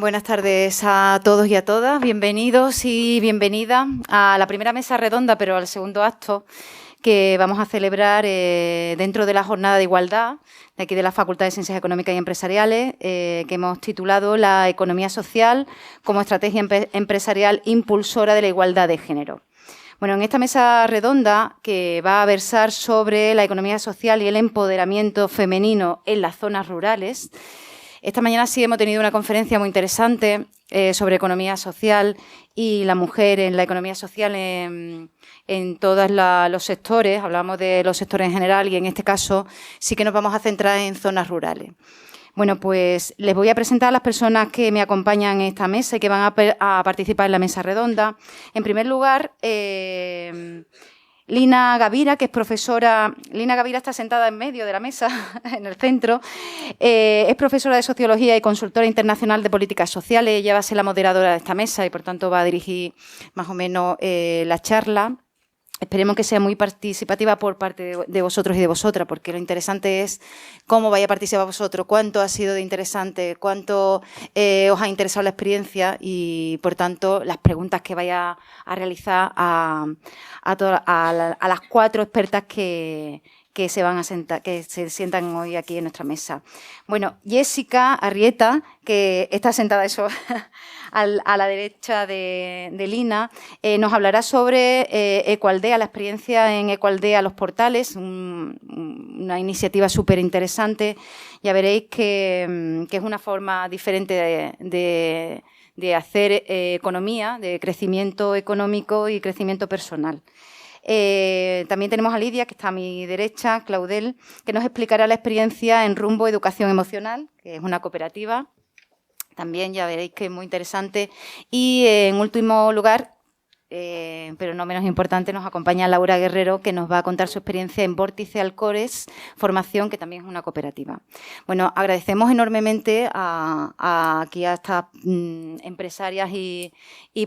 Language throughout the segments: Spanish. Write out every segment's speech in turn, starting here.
Buenas tardes a todos y a todas. Bienvenidos y bienvenidas a la primera mesa redonda, pero al segundo acto que vamos a celebrar dentro de la jornada de igualdad de aquí de la Facultad de Ciencias Económicas y Empresariales, que hemos titulado La economía social como estrategia empresarial impulsora de la igualdad de género. Bueno, en esta mesa redonda, que va a versar sobre la economía social y el empoderamiento femenino en las zonas rurales, esta mañana sí hemos tenido una conferencia muy interesante sobre economía social y la mujer en la economía social en todos los sectores. Hablamos de los sectores en general y en este caso sí que nos vamos a centrar en zonas rurales. Bueno, pues les voy a presentar a las personas que me acompañan en esta mesa y que van a participar en la mesa redonda. En primer lugar, Lina Gavira, que es profesora. Lina Gavira está sentada en medio de la mesa, en el centro. Es profesora de Sociología y consultora internacional de políticas sociales. Ella va a ser la moderadora de esta mesa y, por tanto, va a dirigir más o menos la charla. Esperemos que sea muy participativa por parte de vosotros y de vosotras, porque lo interesante es cómo vaya a participar vosotros, cuánto ha sido de interesante, cuánto os ha interesado la experiencia y, por tanto, las preguntas que vaya a realizar a las 4 expertas que se van a sentar, que se sientan hoy aquí en nuestra mesa. Bueno, Jessica Arrieta, que está sentada a la derecha de Lina, nos hablará sobre Ecoaldea, la experiencia en Ecoaldea, los portales, una iniciativa súper interesante. Ya veréis que es una forma diferente de hacer economía, de crecimiento económico y crecimiento personal. También tenemos a Lidia, que está a mi derecha, Claudel, que nos explicará la experiencia en Rumbo Educación Emocional, que es una cooperativa. También ya veréis que es muy interesante. Y en último lugar, pero no menos importante, nos acompaña Laura Guerrero, que nos va a contar su experiencia en Vórtice Alcores Formación, que también es una cooperativa. Bueno, agradecemos enormemente aquí a estas empresarias y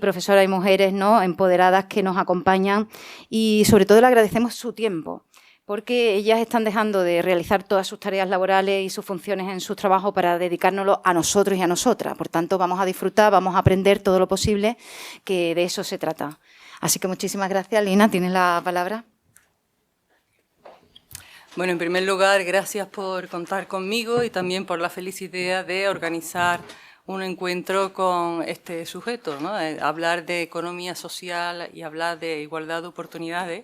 profesoras y mujeres, ¿no?, empoderadas que nos acompañan, y sobre todo le agradecemos su tiempo, porque ellas están dejando de realizar todas sus tareas laborales y sus funciones en sus trabajos para dedicárnoslo a nosotros y a nosotras. Por tanto, vamos a disfrutar, vamos a aprender todo lo posible, que de eso se trata. Así que muchísimas gracias. Lina, tienes la palabra. Bueno, en primer lugar, gracias por contar conmigo y también por la feliz idea de organizar un encuentro con este sujeto, ¿no? Hablar de economía social y hablar de igualdad de oportunidades.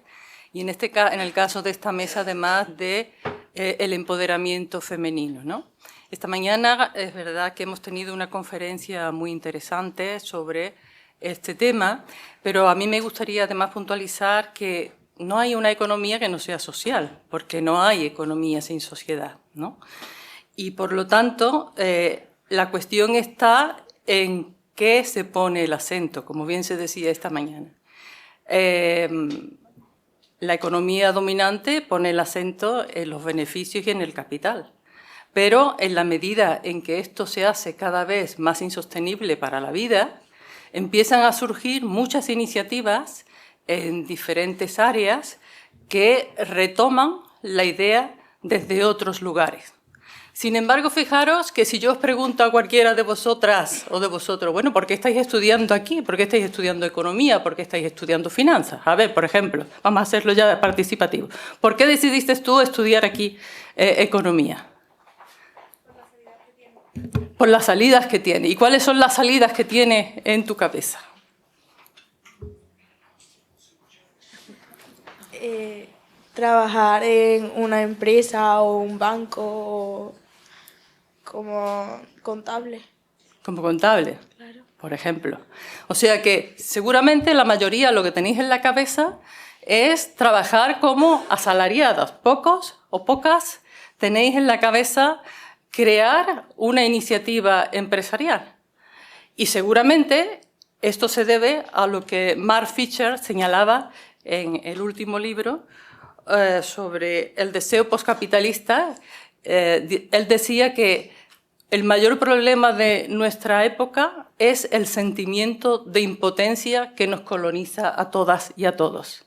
Y en el caso de esta mesa, además de el empoderamiento femenino, ¿no? Esta mañana es verdad que hemos tenido una conferencia muy interesante sobre este tema, pero a mí me gustaría además puntualizar que no hay una economía que no sea social, porque no hay economía sin sociedad, ¿no? Y por lo tanto, la cuestión está en qué se pone el acento, como bien se decía esta mañana. La economía dominante pone el acento en los beneficios y en el capital. Pero en la medida en que esto se hace cada vez más insostenible para la vida, empiezan a surgir muchas iniciativas en diferentes áreas que retoman la idea desde otros lugares. Sin embargo, fijaros que si yo os pregunto a cualquiera de vosotras o de vosotros, bueno, ¿por qué estáis estudiando aquí? ¿Por qué estáis estudiando economía? ¿Por qué estáis estudiando finanzas? A ver, por ejemplo, vamos a hacerlo ya participativo. ¿Por qué decidiste tú estudiar aquí economía? Por las salidas que tiene. ¿Y cuáles son las salidas que tiene en tu cabeza? Trabajar en una empresa o un banco como contable. Como contable, Claro. Por ejemplo. O sea que seguramente la mayoría lo que tenéis en la cabeza es trabajar como asalariados. Pocos o pocas tenéis en la cabeza crear una iniciativa empresarial. Y seguramente esto se debe a lo que Mark Fisher señalaba en el último libro sobre el deseo postcapitalista. Él decía que el mayor problema de nuestra época es el sentimiento de impotencia que nos coloniza a todas y a todos.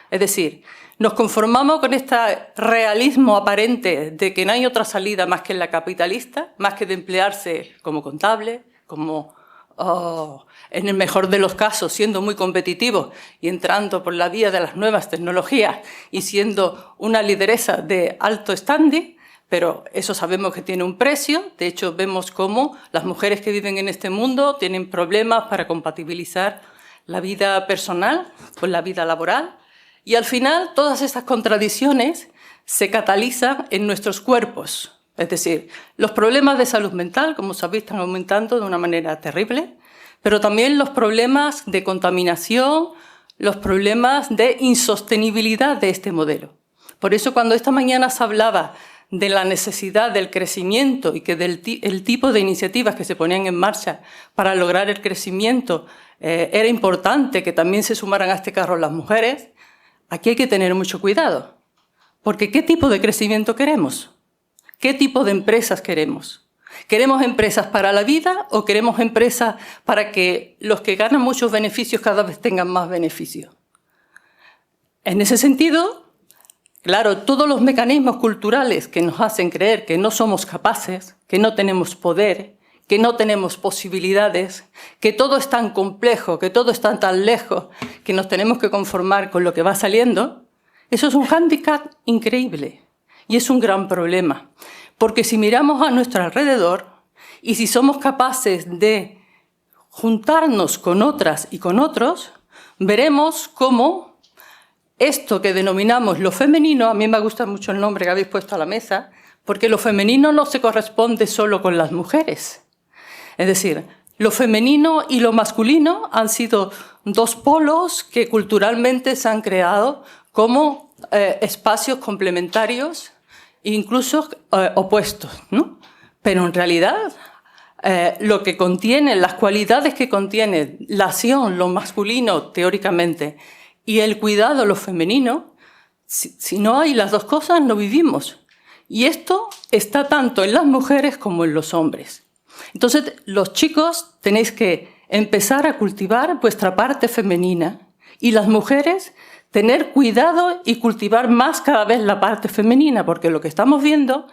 Es decir, nos conformamos con este realismo aparente de que no hay otra salida más que la capitalista, más que de emplearse como contable, como en el mejor de los casos, siendo muy competitivos y entrando por la vía de las nuevas tecnologías y siendo una lideresa de alto standing, pero eso sabemos que tiene un precio. De hecho, vemos cómo las mujeres que viven en este mundo tienen problemas para compatibilizar la vida personal con la vida laboral. Y al final, todas estas contradicciones se catalizan en nuestros cuerpos. Es decir, los problemas de salud mental, como sabéis, están aumentando de una manera terrible, pero también los problemas de contaminación, los problemas de insostenibilidad de este modelo. Por eso, cuando esta mañana se hablaba de la necesidad del crecimiento y que el tipo de iniciativas que se ponían en marcha para lograr el crecimiento era importante que también se sumaran a este carro las mujeres, aquí hay que tener mucho cuidado. Porque ¿qué tipo de crecimiento queremos? ¿Qué tipo de empresas queremos? ¿Queremos empresas para la vida o queremos empresas para que los que ganan muchos beneficios cada vez tengan más beneficios? En ese sentido, claro, todos los mecanismos culturales que nos hacen creer que no somos capaces, que no tenemos poder, que no tenemos posibilidades, que todo es tan complejo, que todo está tan lejos, que nos tenemos que conformar con lo que va saliendo, eso es un hándicap increíble. Y es un gran problema, porque si miramos a nuestro alrededor y si somos capaces de juntarnos con otras y con otros, veremos cómo esto que denominamos lo femenino, a mí me gusta mucho el nombre que habéis puesto a la mesa, porque lo femenino no se corresponde solo con las mujeres. Es decir, lo femenino y lo masculino han sido dos polos que culturalmente se han creado como espacios complementarios, incluso opuestos, ¿no? Pero en realidad lo que contiene, las cualidades que contiene la acción, lo masculino teóricamente, y el cuidado, lo femenino, si no hay las dos cosas no vivimos. Y esto está tanto en las mujeres como en los hombres. Entonces, los chicos tenéis que empezar a cultivar vuestra parte femenina y las mujeres tener cuidado y cultivar más cada vez la parte femenina, porque lo que estamos viendo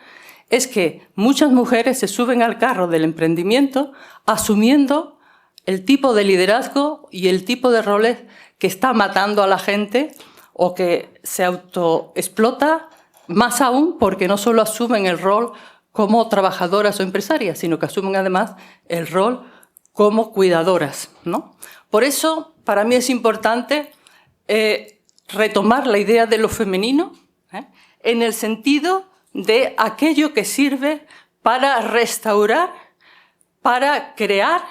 es que muchas mujeres se suben al carro del emprendimiento asumiendo el tipo de liderazgo y el tipo de roles que está matando a la gente o que se autoexplota, más aún porque no solo asumen el rol como trabajadoras o empresarias, sino que asumen además el rol como cuidadoras, ¿no? Por eso, para mí es importante retomar la idea de lo femenino en el sentido de aquello que sirve para restaurar, para crear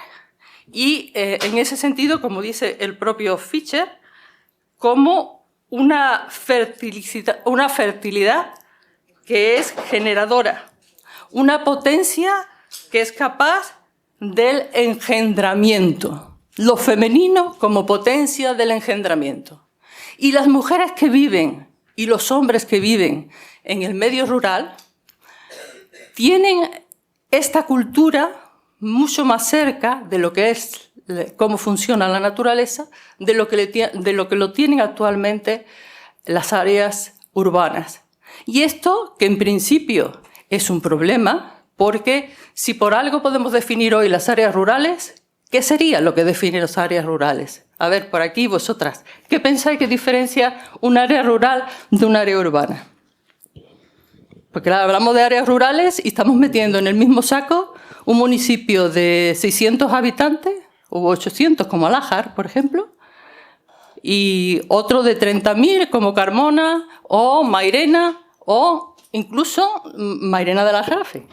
y en ese sentido, como dice el propio Fischer, como una fertilidad que es generadora, una potencia que es capaz del engendramiento, lo femenino como potencia del engendramiento. Y las mujeres que viven y los hombres que viven en el medio rural tienen esta cultura mucho más cerca de lo que es cómo funciona la naturaleza, de lo que lo tienen actualmente las áreas urbanas. Y esto, que en principio es un problema, porque si por algo podemos definir hoy las áreas rurales, ¿qué sería lo que define las áreas rurales? A ver, por aquí vosotras, ¿qué pensáis que diferencia un área rural de un área urbana? Porque claro, hablamos de áreas rurales y estamos metiendo en el mismo saco un municipio de 600 habitantes, o 800 como Alájar, por ejemplo, y otro de 30.000 como Carmona, o Mairena, o incluso Mairena de la Jarafe,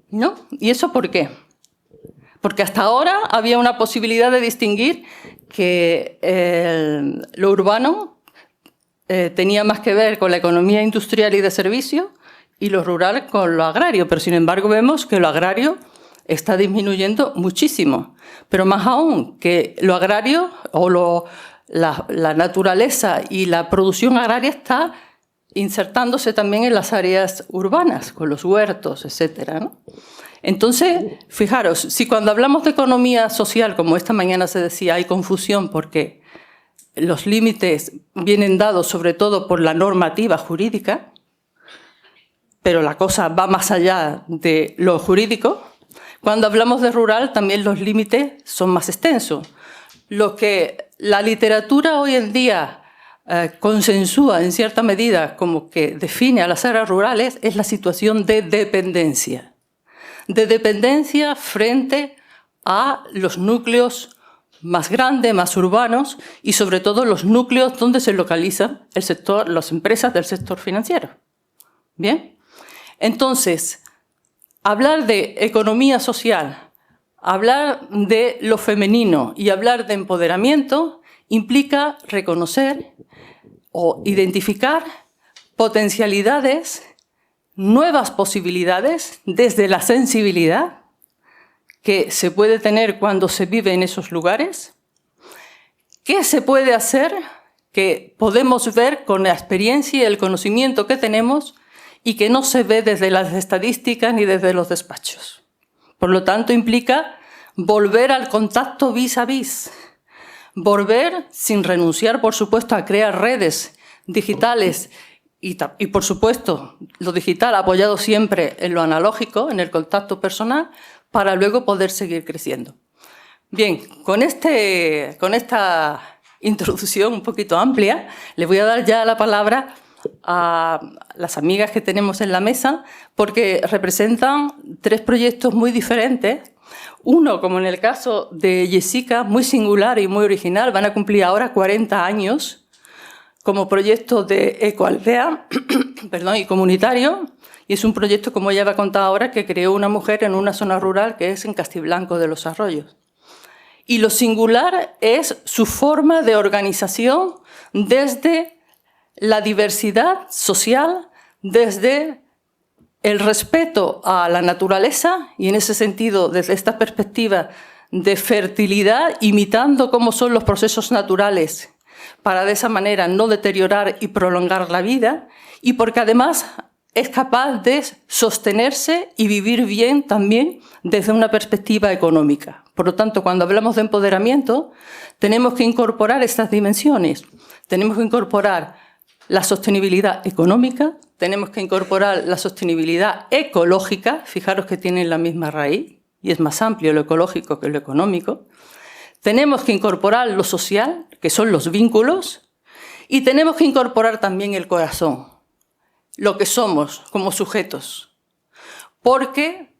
¿no? ¿Y eso por qué? Porque hasta ahora había una posibilidad de distinguir que lo urbano tenía más que ver con la economía industrial y de servicio y lo rural con lo agrario, pero sin embargo vemos que lo agrario está disminuyendo muchísimo. Pero más aún, que lo agrario o la naturaleza y la producción agraria está insertándose también en las áreas urbanas, con los huertos, etcétera, ¿no? Entonces, fijaros, si cuando hablamos de economía social, como esta mañana se decía, hay confusión porque los límites vienen dados sobre todo por la normativa jurídica, pero la cosa va más allá de lo jurídico. Cuando hablamos de rural, también los límites son más extensos. Lo que la literatura hoy en día consensúa en cierta medida como que define a las áreas rurales es la situación de dependencia. De dependencia frente a los núcleos más grandes, más urbanos y sobre todo los núcleos donde se localizan las empresas del sector financiero. ¿Bien? Entonces, hablar de economía social, hablar de lo femenino y hablar de empoderamiento implica reconocer o identificar potencialidades, nuevas posibilidades desde la sensibilidad que se puede tener cuando se vive en esos lugares. ¿Qué se puede hacer que podemos ver con la experiencia y el conocimiento que tenemos y que no se ve desde las estadísticas ni desde los despachos? Por lo tanto, implica volver al contacto vis a vis, volver sin renunciar, por supuesto, a crear redes digitales y por supuesto, lo digital apoyado siempre en lo analógico, en el contacto personal, para luego poder seguir creciendo. Bien, con esta introducción un poquito amplia, le voy a dar ya la palabra a las amigas que tenemos en la mesa, porque representan 3 proyectos muy diferentes. Uno, como en el caso de Jessica, muy singular y muy original, van a cumplir ahora 40 años como proyecto de ecoaldea y comunitario, y es un proyecto, como ella va a contar ahora, que creó una mujer en una zona rural que es en Castiblanco de los Arroyos. Y lo singular es su forma de organización desde la diversidad social, desde el respeto a la naturaleza y en ese sentido desde esta perspectiva de fertilidad, imitando cómo son los procesos naturales para de esa manera no deteriorar y prolongar la vida, y porque además es capaz de sostenerse y vivir bien también desde una perspectiva económica. Por lo tanto, cuando hablamos de empoderamiento, tenemos que incorporar estas dimensiones. Tenemos que incorporar la sostenibilidad económica, tenemos que incorporar la sostenibilidad ecológica, fijaros que tienen la misma raíz, y es más amplio lo ecológico que lo económico. Tenemos que incorporar lo social, que son los vínculos, y tenemos que incorporar también el corazón, lo que somos como sujetos. Porque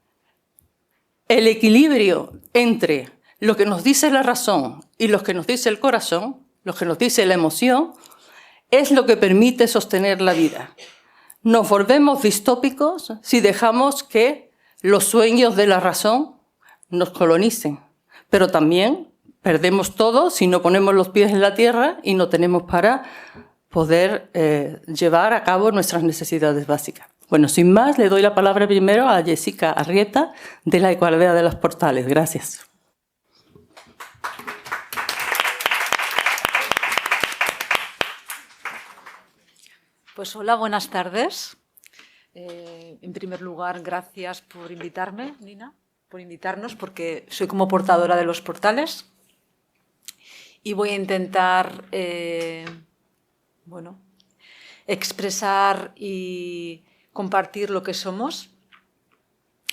el equilibrio entre lo que nos dice la razón y lo que nos dice el corazón, lo que nos dice la emoción, es lo que permite sostener la vida. Nos volvemos distópicos si dejamos que los sueños de la razón nos colonicen, pero también perdemos todo si no ponemos los pies en la tierra y no tenemos para poder llevar a cabo nuestras necesidades básicas. Bueno, sin más, le doy la palabra primero a Jessica Arrieta, de la Ecoaldea de los Portales. Gracias. Pues hola, buenas tardes. En primer lugar, gracias por invitarme, Nina, por invitarnos, porque soy como portadora de los portales. Y voy a intentar expresar y compartir lo que somos.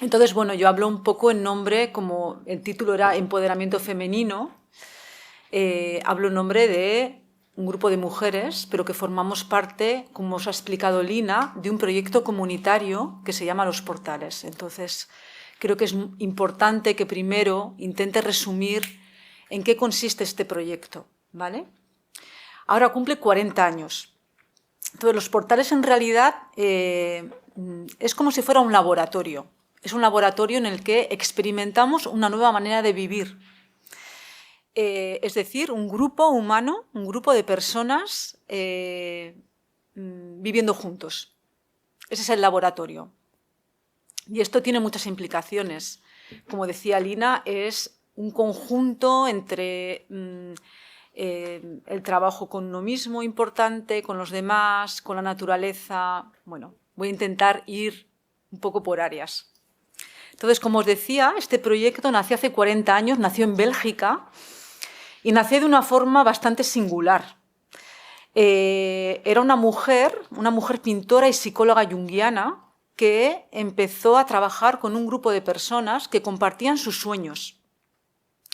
Entonces, yo hablo un poco en nombre, como el título era Empoderamiento Femenino, hablo en nombre de un grupo de mujeres, pero que formamos parte, como os ha explicado Lina, de un proyecto comunitario que se llama Los Portales. Entonces, creo que es importante que primero intente resumir en qué consiste este proyecto, ¿vale? Ahora cumple 40 años. Entonces, Los Portales en realidad es como si fuera un laboratorio. Es un laboratorio en el que experimentamos una nueva manera de vivir. Es decir, un grupo humano, un grupo de personas viviendo juntos. Ese es el laboratorio. Y esto tiene muchas implicaciones. Como decía Lina, es un conjunto entre el trabajo con uno mismo importante, con los demás, con la naturaleza. Bueno, voy a intentar ir un poco por áreas. Entonces, como os decía, este proyecto nació hace 40 años, nació en Bélgica y nació de una forma bastante singular. Era una mujer pintora y psicóloga junguiana, que empezó a trabajar con un grupo de personas que compartían sus sueños.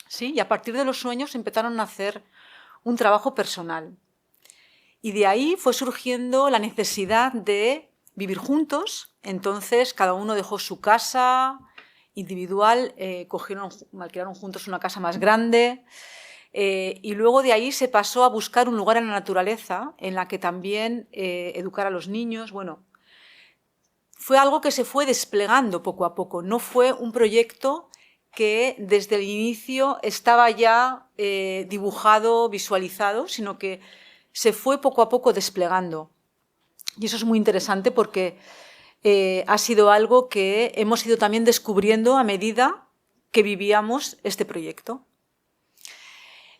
¿Sí? Y a partir de los sueños empezaron a hacer un trabajo personal. Y de ahí fue surgiendo la necesidad de vivir juntos. Entonces cada uno dejó su casa individual, alquilaron juntos una casa más grande, y luego de ahí se pasó a buscar un lugar en la naturaleza en la que también educar a los niños. Bueno, fue algo que se fue desplegando poco a poco, no fue un proyecto que desde el inicio estaba ya dibujado, visualizado, sino que se fue poco a poco desplegando. Y eso es muy interesante porque ha sido algo que hemos ido también descubriendo a medida que vivíamos este proyecto.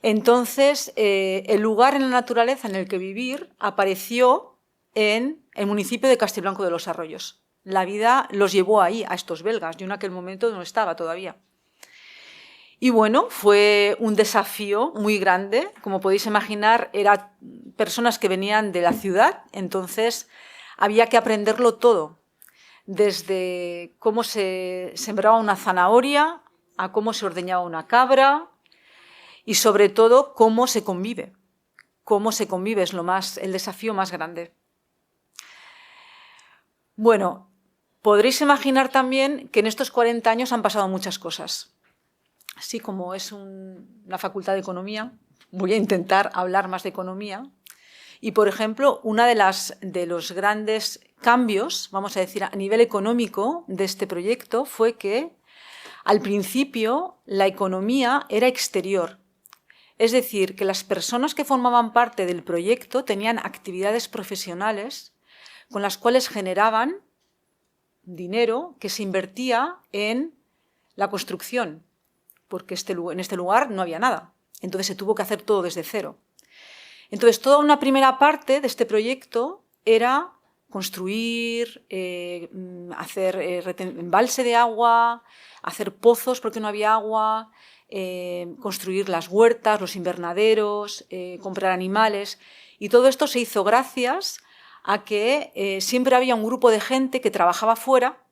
Entonces, el lugar en la naturaleza en el que vivir apareció en el municipio de Castiblanco de los Arroyos. La vida los llevó ahí, a estos belgas. Yo en aquel momento no estaba todavía. Y bueno, fue un desafío muy grande. Como podéis imaginar, eran personas que venían de la ciudad, entonces había que aprenderlo todo. Desde cómo se sembraba una zanahoria, a cómo se ordeñaba una cabra y sobre todo cómo se convive. Cómo se convive es el desafío más grande. Bueno, podréis imaginar también que en estos 40 años han pasado muchas cosas. Así como es una facultad de economía, voy a intentar hablar más de economía. Y, por ejemplo, uno de los grandes cambios, vamos a decir, a nivel económico de este proyecto fue que, al principio, la economía era exterior. Es decir, que las personas que formaban parte del proyecto tenían actividades profesionales con las cuales generaban dinero que se invertía en la construcción, porque en este lugar no había nada. Entonces se tuvo que hacer todo desde cero. Entonces, toda una primera parte de este proyecto era construir, hacer embalse de agua, hacer pozos porque no había agua, construir las huertas, los invernaderos, comprar animales. Y todo esto se hizo gracias a que siempre había un grupo de gente que trabajaba fuera,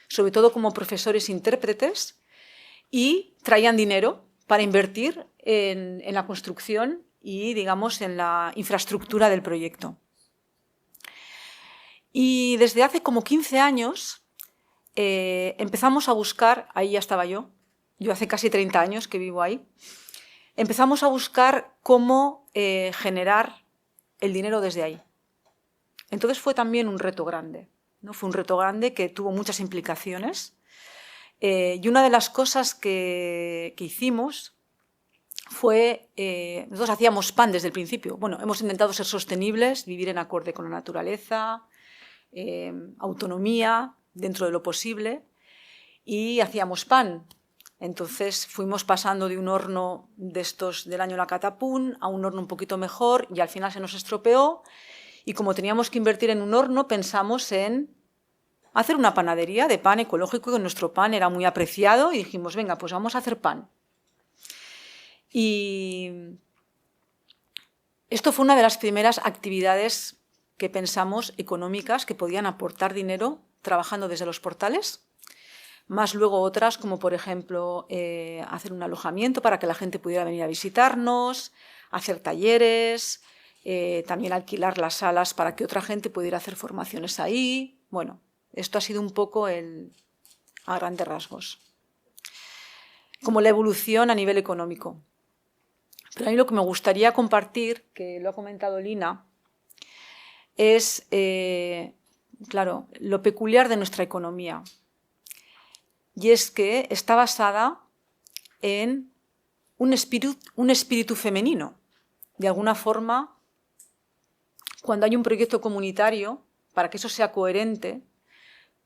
sobre todo como profesores intérpretes, y traían dinero para invertir en la construcción y, digamos, en la infraestructura del proyecto. Y desde hace como 15 años empezamos a buscar, ahí ya estaba yo hace casi 30 años que vivo ahí, empezamos a buscar cómo generar el dinero desde ahí. Entonces fue también un reto grande, ¿no? Fue un reto grande que tuvo muchas implicaciones. Y una de las cosas que hicimos fue, nosotros hacíamos pan desde el principio. Bueno, hemos intentado ser sostenibles, vivir en acorde con la naturaleza, autonomía dentro de lo posible, y hacíamos pan. Entonces fuimos pasando de un horno de estos del año La Catapún a un horno un poquito mejor y al final se nos estropeó, y como teníamos que invertir en un horno pensamos en hacer una panadería de pan ecológico, que nuestro pan era muy apreciado, y dijimos, venga, pues vamos a hacer pan. Y esto fue una de las primeras actividades que pensamos económicas que podían aportar dinero trabajando desde los portales, más luego otras como, por ejemplo, hacer un alojamiento para que la gente pudiera venir a visitarnos, hacer talleres, también alquilar las salas para que otra gente pudiera hacer formaciones ahí. Bueno, esto ha sido un poco a grandes rasgos, como la evolución a nivel económico. Pero a mí lo que me gustaría compartir, que lo ha comentado Lina, es, claro, lo peculiar de nuestra economía. Y es que está basada en un espíritu femenino. De alguna forma, cuando hay un proyecto comunitario, para que eso sea coherente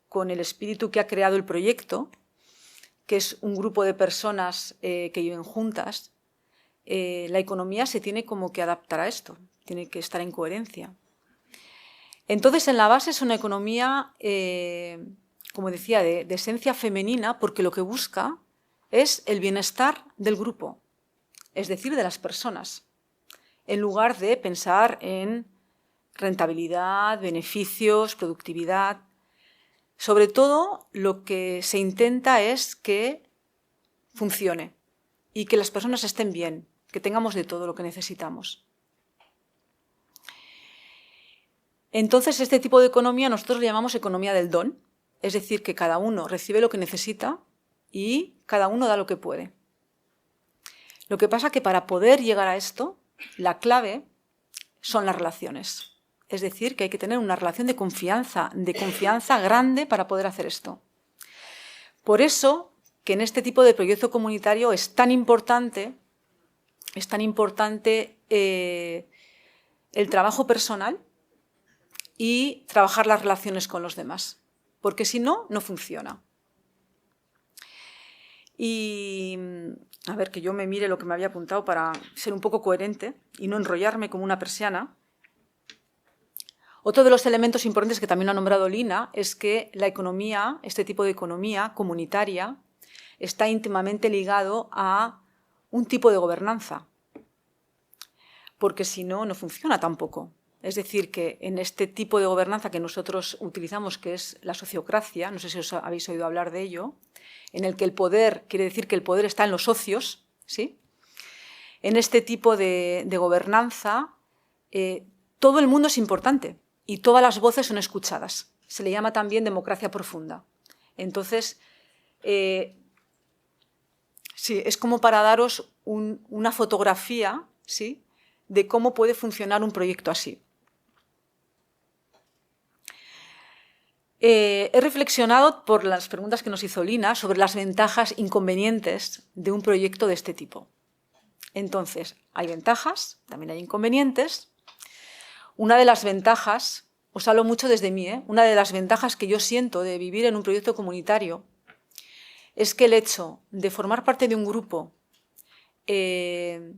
con el espíritu que ha creado el proyecto, que es un grupo de personas que viven juntas, la economía se tiene como que adaptar a esto, tiene que estar en coherencia. Entonces, en la base es una economía, como decía, de esencia femenina, porque lo que busca es el bienestar del grupo, es decir, de las personas, en lugar de pensar en rentabilidad, beneficios, productividad. Sobre todo, lo que se intenta es que funcione y que las personas estén bien, que tengamos de todo lo que necesitamos. Entonces, este tipo de economía nosotros le llamamos economía del don, es decir, que cada uno recibe lo que necesita y cada uno da lo que puede. Lo que pasa es que para poder llegar a esto, la clave son las relaciones. Es decir, que hay que tener una relación de confianza grande para poder hacer esto. Por eso que en este tipo de proyecto comunitario es tan importante el trabajo personal y trabajar las relaciones con los demás, porque si no, no funciona. Y a ver, que yo me mire lo que me había apuntado para ser un poco coherente y no enrollarme como una persiana. Otro de los elementos importantes que también lo ha nombrado Lina es que la economía, este tipo de economía comunitaria, está íntimamente ligado a un tipo de gobernanza, porque si no, no funciona tampoco. Es decir, que en este tipo de gobernanza que nosotros utilizamos, que es la sociocracia, no sé si os habéis oído hablar de ello, en el que el poder, quiere decir que el poder está en los socios, ¿sí? En este tipo de gobernanza, todo el mundo es importante y todas las voces son escuchadas. Se le llama también democracia profunda. Entonces, sí, es como para daros una fotografía, ¿sí?, de cómo puede funcionar un proyecto así. He reflexionado por las preguntas que nos hizo Lina sobre las ventajas e inconvenientes de un proyecto de este tipo. Entonces, hay ventajas, también hay inconvenientes. Una de las ventajas, os hablo mucho desde mí, una de las ventajas que yo siento de vivir en un proyecto comunitario es que el hecho de formar parte de un grupo que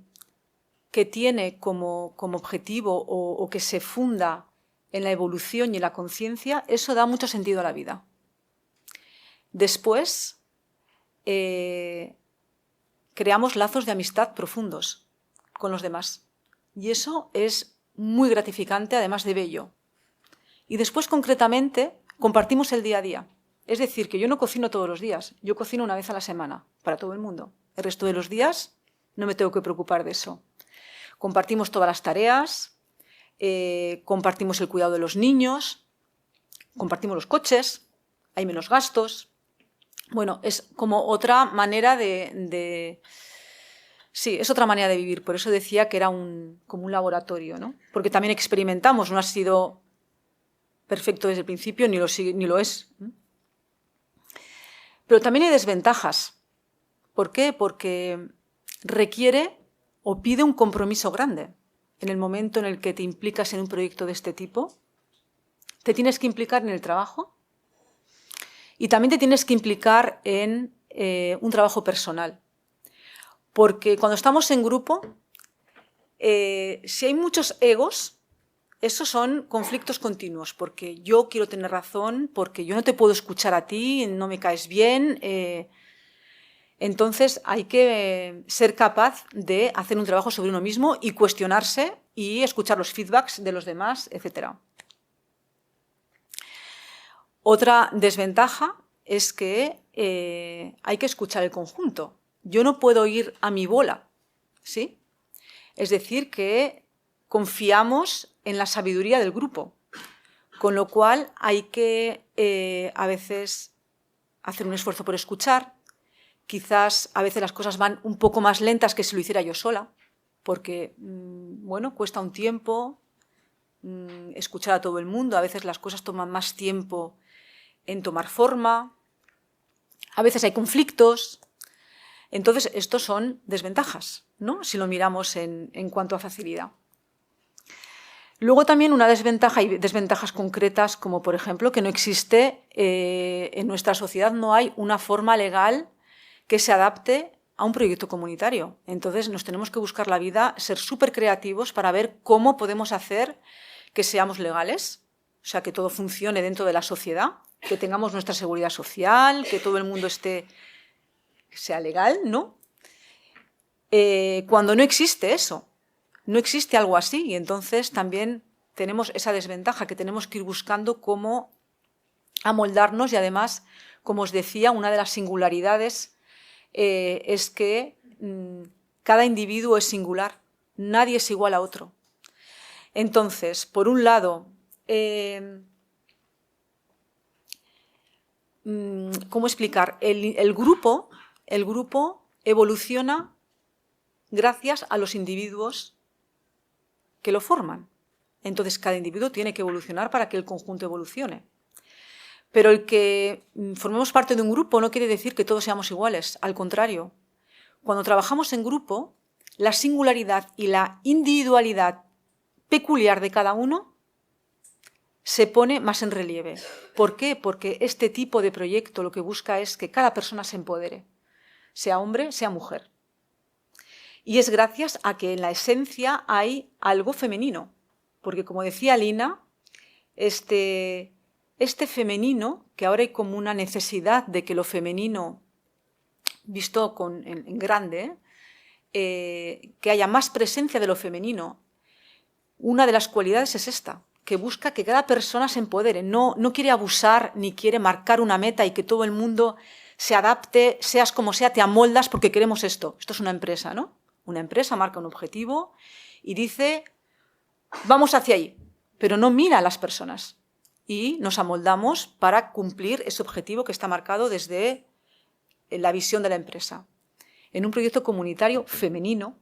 tiene como objetivo o que se funda en la evolución y en la conciencia, eso da mucho sentido a la vida. Después, creamos lazos de amistad profundos con los demás. Y eso es muy gratificante, además de bello. Y después, concretamente, compartimos el día a día. Es decir, que yo no cocino todos los días, yo cocino una vez a la semana, para todo el mundo. El resto de los días no me tengo que preocupar de eso. Compartimos todas las tareas, compartimos el cuidado de los niños, compartimos los coches, hay menos gastos. Bueno, es como otra manera sí, es otra manera de vivir. Por eso decía que era como un laboratorio, ¿no? Porque también experimentamos, no ha sido perfecto desde el principio, ni lo es. Pero también hay desventajas. ¿Por qué? Porque requiere o pide un compromiso grande. En el momento en el que te implicas en un proyecto de este tipo, te tienes que implicar en el trabajo y también te tienes que implicar en un trabajo personal. Porque cuando estamos en grupo, si hay muchos egos, esos son conflictos continuos, porque yo quiero tener razón, porque yo no te puedo escuchar a ti, no me caes bien. Entonces hay que ser capaz de hacer un trabajo sobre uno mismo y cuestionarse y escuchar los feedbacks de los demás, etc. Otra desventaja es que hay que escuchar el conjunto. Yo no puedo ir a mi bola, ¿sí? Es decir, que confiamos en la sabiduría del grupo, con lo cual hay que a veces hacer un esfuerzo por escuchar. Quizás a veces las cosas van un poco más lentas que si lo hiciera yo sola, porque, bueno, cuesta un tiempo escuchar a todo el mundo. A veces las cosas toman más tiempo en tomar forma. A veces hay conflictos. Entonces, estos son desventajas, ¿no?, si lo miramos en cuanto a facilidad. Luego también una desventaja, y desventajas concretas, como por ejemplo que no existe, en nuestra sociedad no hay una forma legal que se adapte a un proyecto comunitario. Entonces nos tenemos que buscar la vida, ser súper creativos para ver cómo podemos hacer que seamos legales, o sea, que todo funcione dentro de la sociedad, que tengamos nuestra seguridad social, que todo el mundo sea legal, ¿no? Cuando no existe eso, no existe algo así, y entonces también tenemos esa desventaja, que tenemos que ir buscando cómo amoldarnos y además, como os decía, una de las singularidades es que cada individuo es singular, nadie es igual a otro. Entonces, por un lado, ¿cómo explicar? El grupo evoluciona gracias a los individuos que lo forman. Entonces, cada individuo tiene que evolucionar para que el conjunto evolucione. Pero el que formemos parte de un grupo no quiere decir que todos seamos iguales, al contrario. Cuando trabajamos en grupo, la singularidad y la individualidad peculiar de cada uno se pone más en relieve. ¿Por qué? Porque este tipo de proyecto lo que busca es que cada persona se empodere, sea hombre, sea mujer. Y es gracias a que en la esencia hay algo femenino. Porque, como decía Lina, este femenino, que ahora hay como una necesidad de que lo femenino, visto en grande, que haya más presencia de lo femenino. Una de las cualidades es esta, que busca que cada persona se empodere, no quiere abusar ni quiere marcar una meta y que todo el mundo se adapte, seas como sea, te amoldas porque queremos esto. Esto es una empresa, ¿no? Una empresa marca un objetivo y dice, vamos hacia ahí, pero no mira a las personas y nos amoldamos para cumplir ese objetivo que está marcado desde la visión de la empresa. En un proyecto comunitario femenino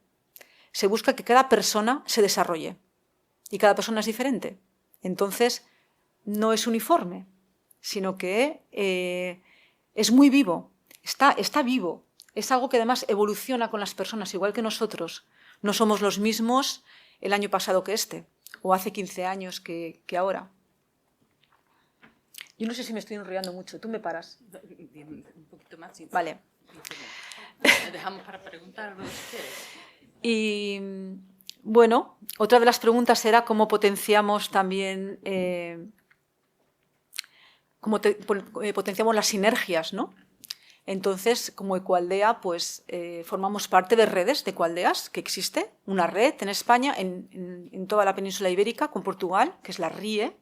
se busca que cada persona se desarrolle y cada persona es diferente. Entonces, no es uniforme, sino que es muy vivo, está vivo. Es algo que además evoluciona con las personas, igual que nosotros. No somos los mismos el año pasado que este, o hace 15 años que ahora. Yo no sé si me estoy enrollando mucho, tú me paras. Un poquito más. Sí. Vale. Te dejamos para preguntar lo que quieres. Y bueno, otra de las preguntas era cómo potenciamos también potenciamos las sinergias, ¿no? Entonces, como Ecualdea, pues formamos parte de redes de ecualdeas, que existe una red en España, en toda la península ibérica, con Portugal, que es la RIE.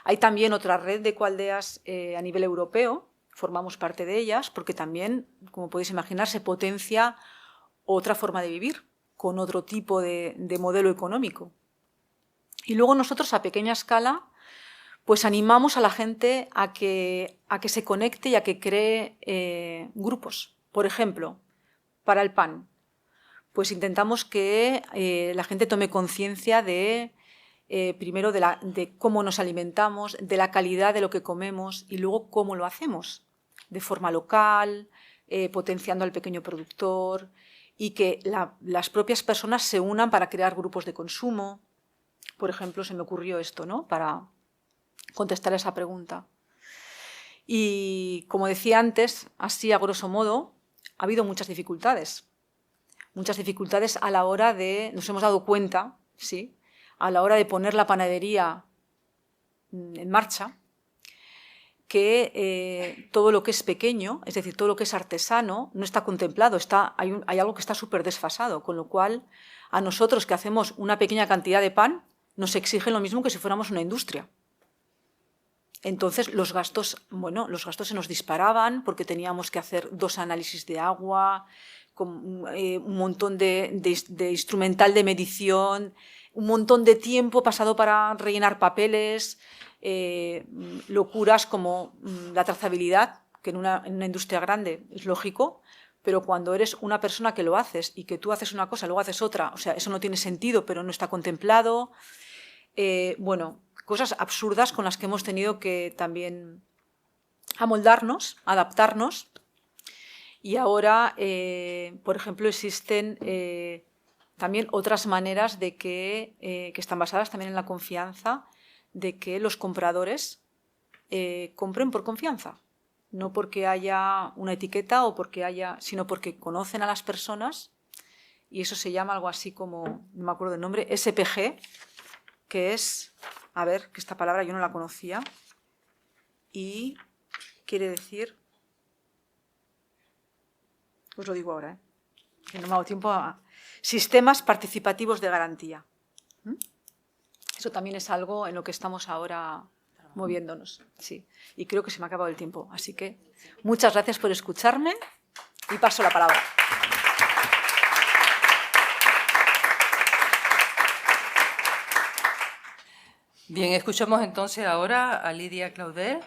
Hay también otra red de ecualdeas a nivel europeo, formamos parte de ellas, porque también, como podéis imaginar, se potencia otra forma de vivir, con otro tipo de modelo económico. Y luego nosotros, a pequeña escala, pues animamos a la gente a que se conecte y a que cree grupos. Por ejemplo, para el pan, pues intentamos que la gente tome conciencia de, primero, de cómo nos alimentamos, de la calidad de lo que comemos y luego cómo lo hacemos, de forma local, potenciando al pequeño productor y que las propias personas se unan para crear grupos de consumo. Por ejemplo, se me ocurrió esto, ¿no? Para contestar esa pregunta. Y como decía antes, así a grosso modo, ha habido muchas dificultades a la hora de, nos hemos dado cuenta, ¿sí?, a la hora de poner la panadería en marcha, que todo lo que es pequeño, es decir, todo lo que es artesano, no está contemplado, hay algo que está súper desfasado, con lo cual a nosotros que hacemos una pequeña cantidad de pan nos exigen lo mismo que si fuéramos una industria. Entonces los gastos se nos disparaban porque teníamos que hacer 2 análisis de agua, con un montón de instrumental de medición, un montón de tiempo pasado para rellenar papeles, locuras como la trazabilidad, que en una industria grande es lógico, pero cuando eres una persona que lo haces y que tú haces una cosa, luego haces otra, o sea, eso no tiene sentido, pero no está contemplado. Cosas absurdas con las que hemos tenido que también amoldarnos, adaptarnos. Y ahora, por ejemplo, existen también otras maneras de que están basadas también en la confianza, de que los compradores compren por confianza. No porque haya una etiqueta sino porque conocen a las personas, y eso se llama algo así como, no me acuerdo del nombre, SPG, que es, a ver, que esta palabra yo no la conocía, y quiere decir, os lo digo ahora, que no me hago tiempo a sistemas participativos de garantía. Eso también es algo en lo que estamos ahora moviéndonos. Sí. Y creo que se me ha acabado el tiempo. Así que muchas gracias por escucharme y paso la palabra. Bien, escuchamos entonces ahora a Lidia Claudel,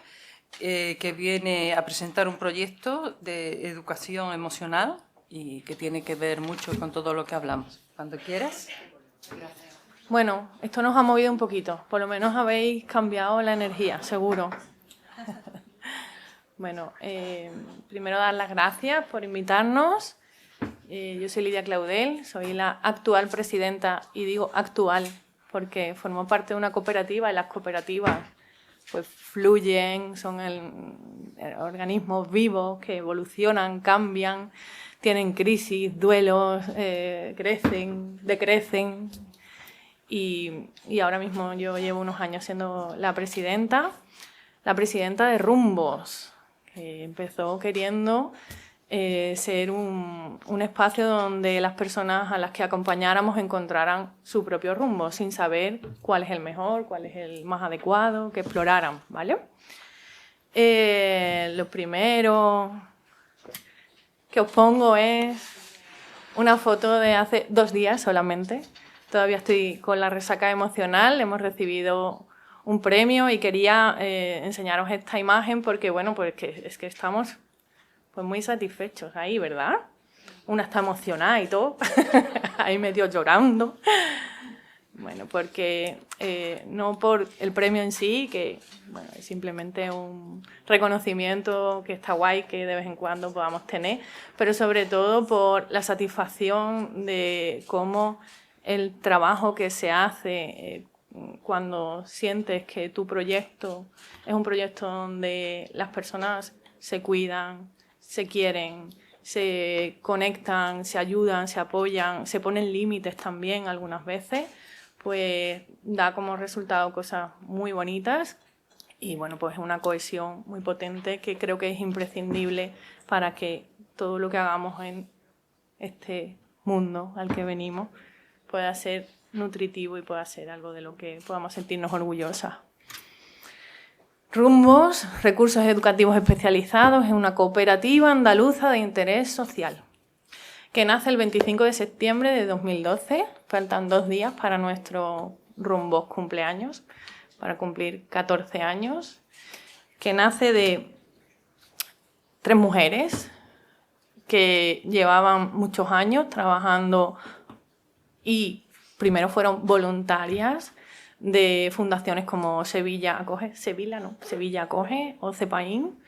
que viene a presentar un proyecto de educación emocional y que tiene que ver mucho con todo lo que hablamos. Cuando quieras. Bueno, esto nos ha movido un poquito, por lo menos habéis cambiado la energía, seguro. Bueno, primero dar las gracias por invitarnos. Yo soy Lidia Claudel, soy la actual presidenta, y digo actual porque formo parte de una cooperativa y las cooperativas pues fluyen, son organismos vivos que evolucionan, cambian, tienen crisis, duelos, crecen, decrecen. Y ahora mismo yo llevo unos años siendo la presidenta de Rumbos, que empezó queriendo ser un espacio donde las personas a las que acompañáramos encontraran su propio rumbo, sin saber cuál es el mejor, cuál es el más adecuado, que exploraran, ¿vale? Lo primero que os pongo es una foto de hace 2 días solamente. Todavía estoy con la resaca emocional, hemos recibido un premio y quería enseñaros esta imagen porque, bueno, pues es que estamos pues muy satisfechos ahí, ¿verdad? Una está emocionada y todo, ahí medio llorando. Bueno, porque no por el premio en sí, que bueno, es simplemente un reconocimiento que está guay, que de vez en cuando podamos tener, pero sobre todo por la satisfacción de cómo el trabajo que se hace cuando sientes que tu proyecto es un proyecto donde las personas se cuidan, se quieren, se conectan, se ayudan, se apoyan, se ponen límites también algunas veces, pues da como resultado cosas muy bonitas y bueno, pues una cohesión muy potente que creo que es imprescindible para que todo lo que hagamos en este mundo al que venimos pueda ser nutritivo y pueda ser algo de lo que podamos sentirnos orgullosas. Rumbos, Recursos Educativos Especializados, es una cooperativa andaluza de interés social que nace el 25 de septiembre de 2012. Faltan 2 días para nuestro Rumbos cumpleaños, para cumplir 14 años, que nace de 3 mujeres que llevaban muchos años trabajando y primero fueron voluntarias de fundaciones como Sevilla Acoge o CEPAIN,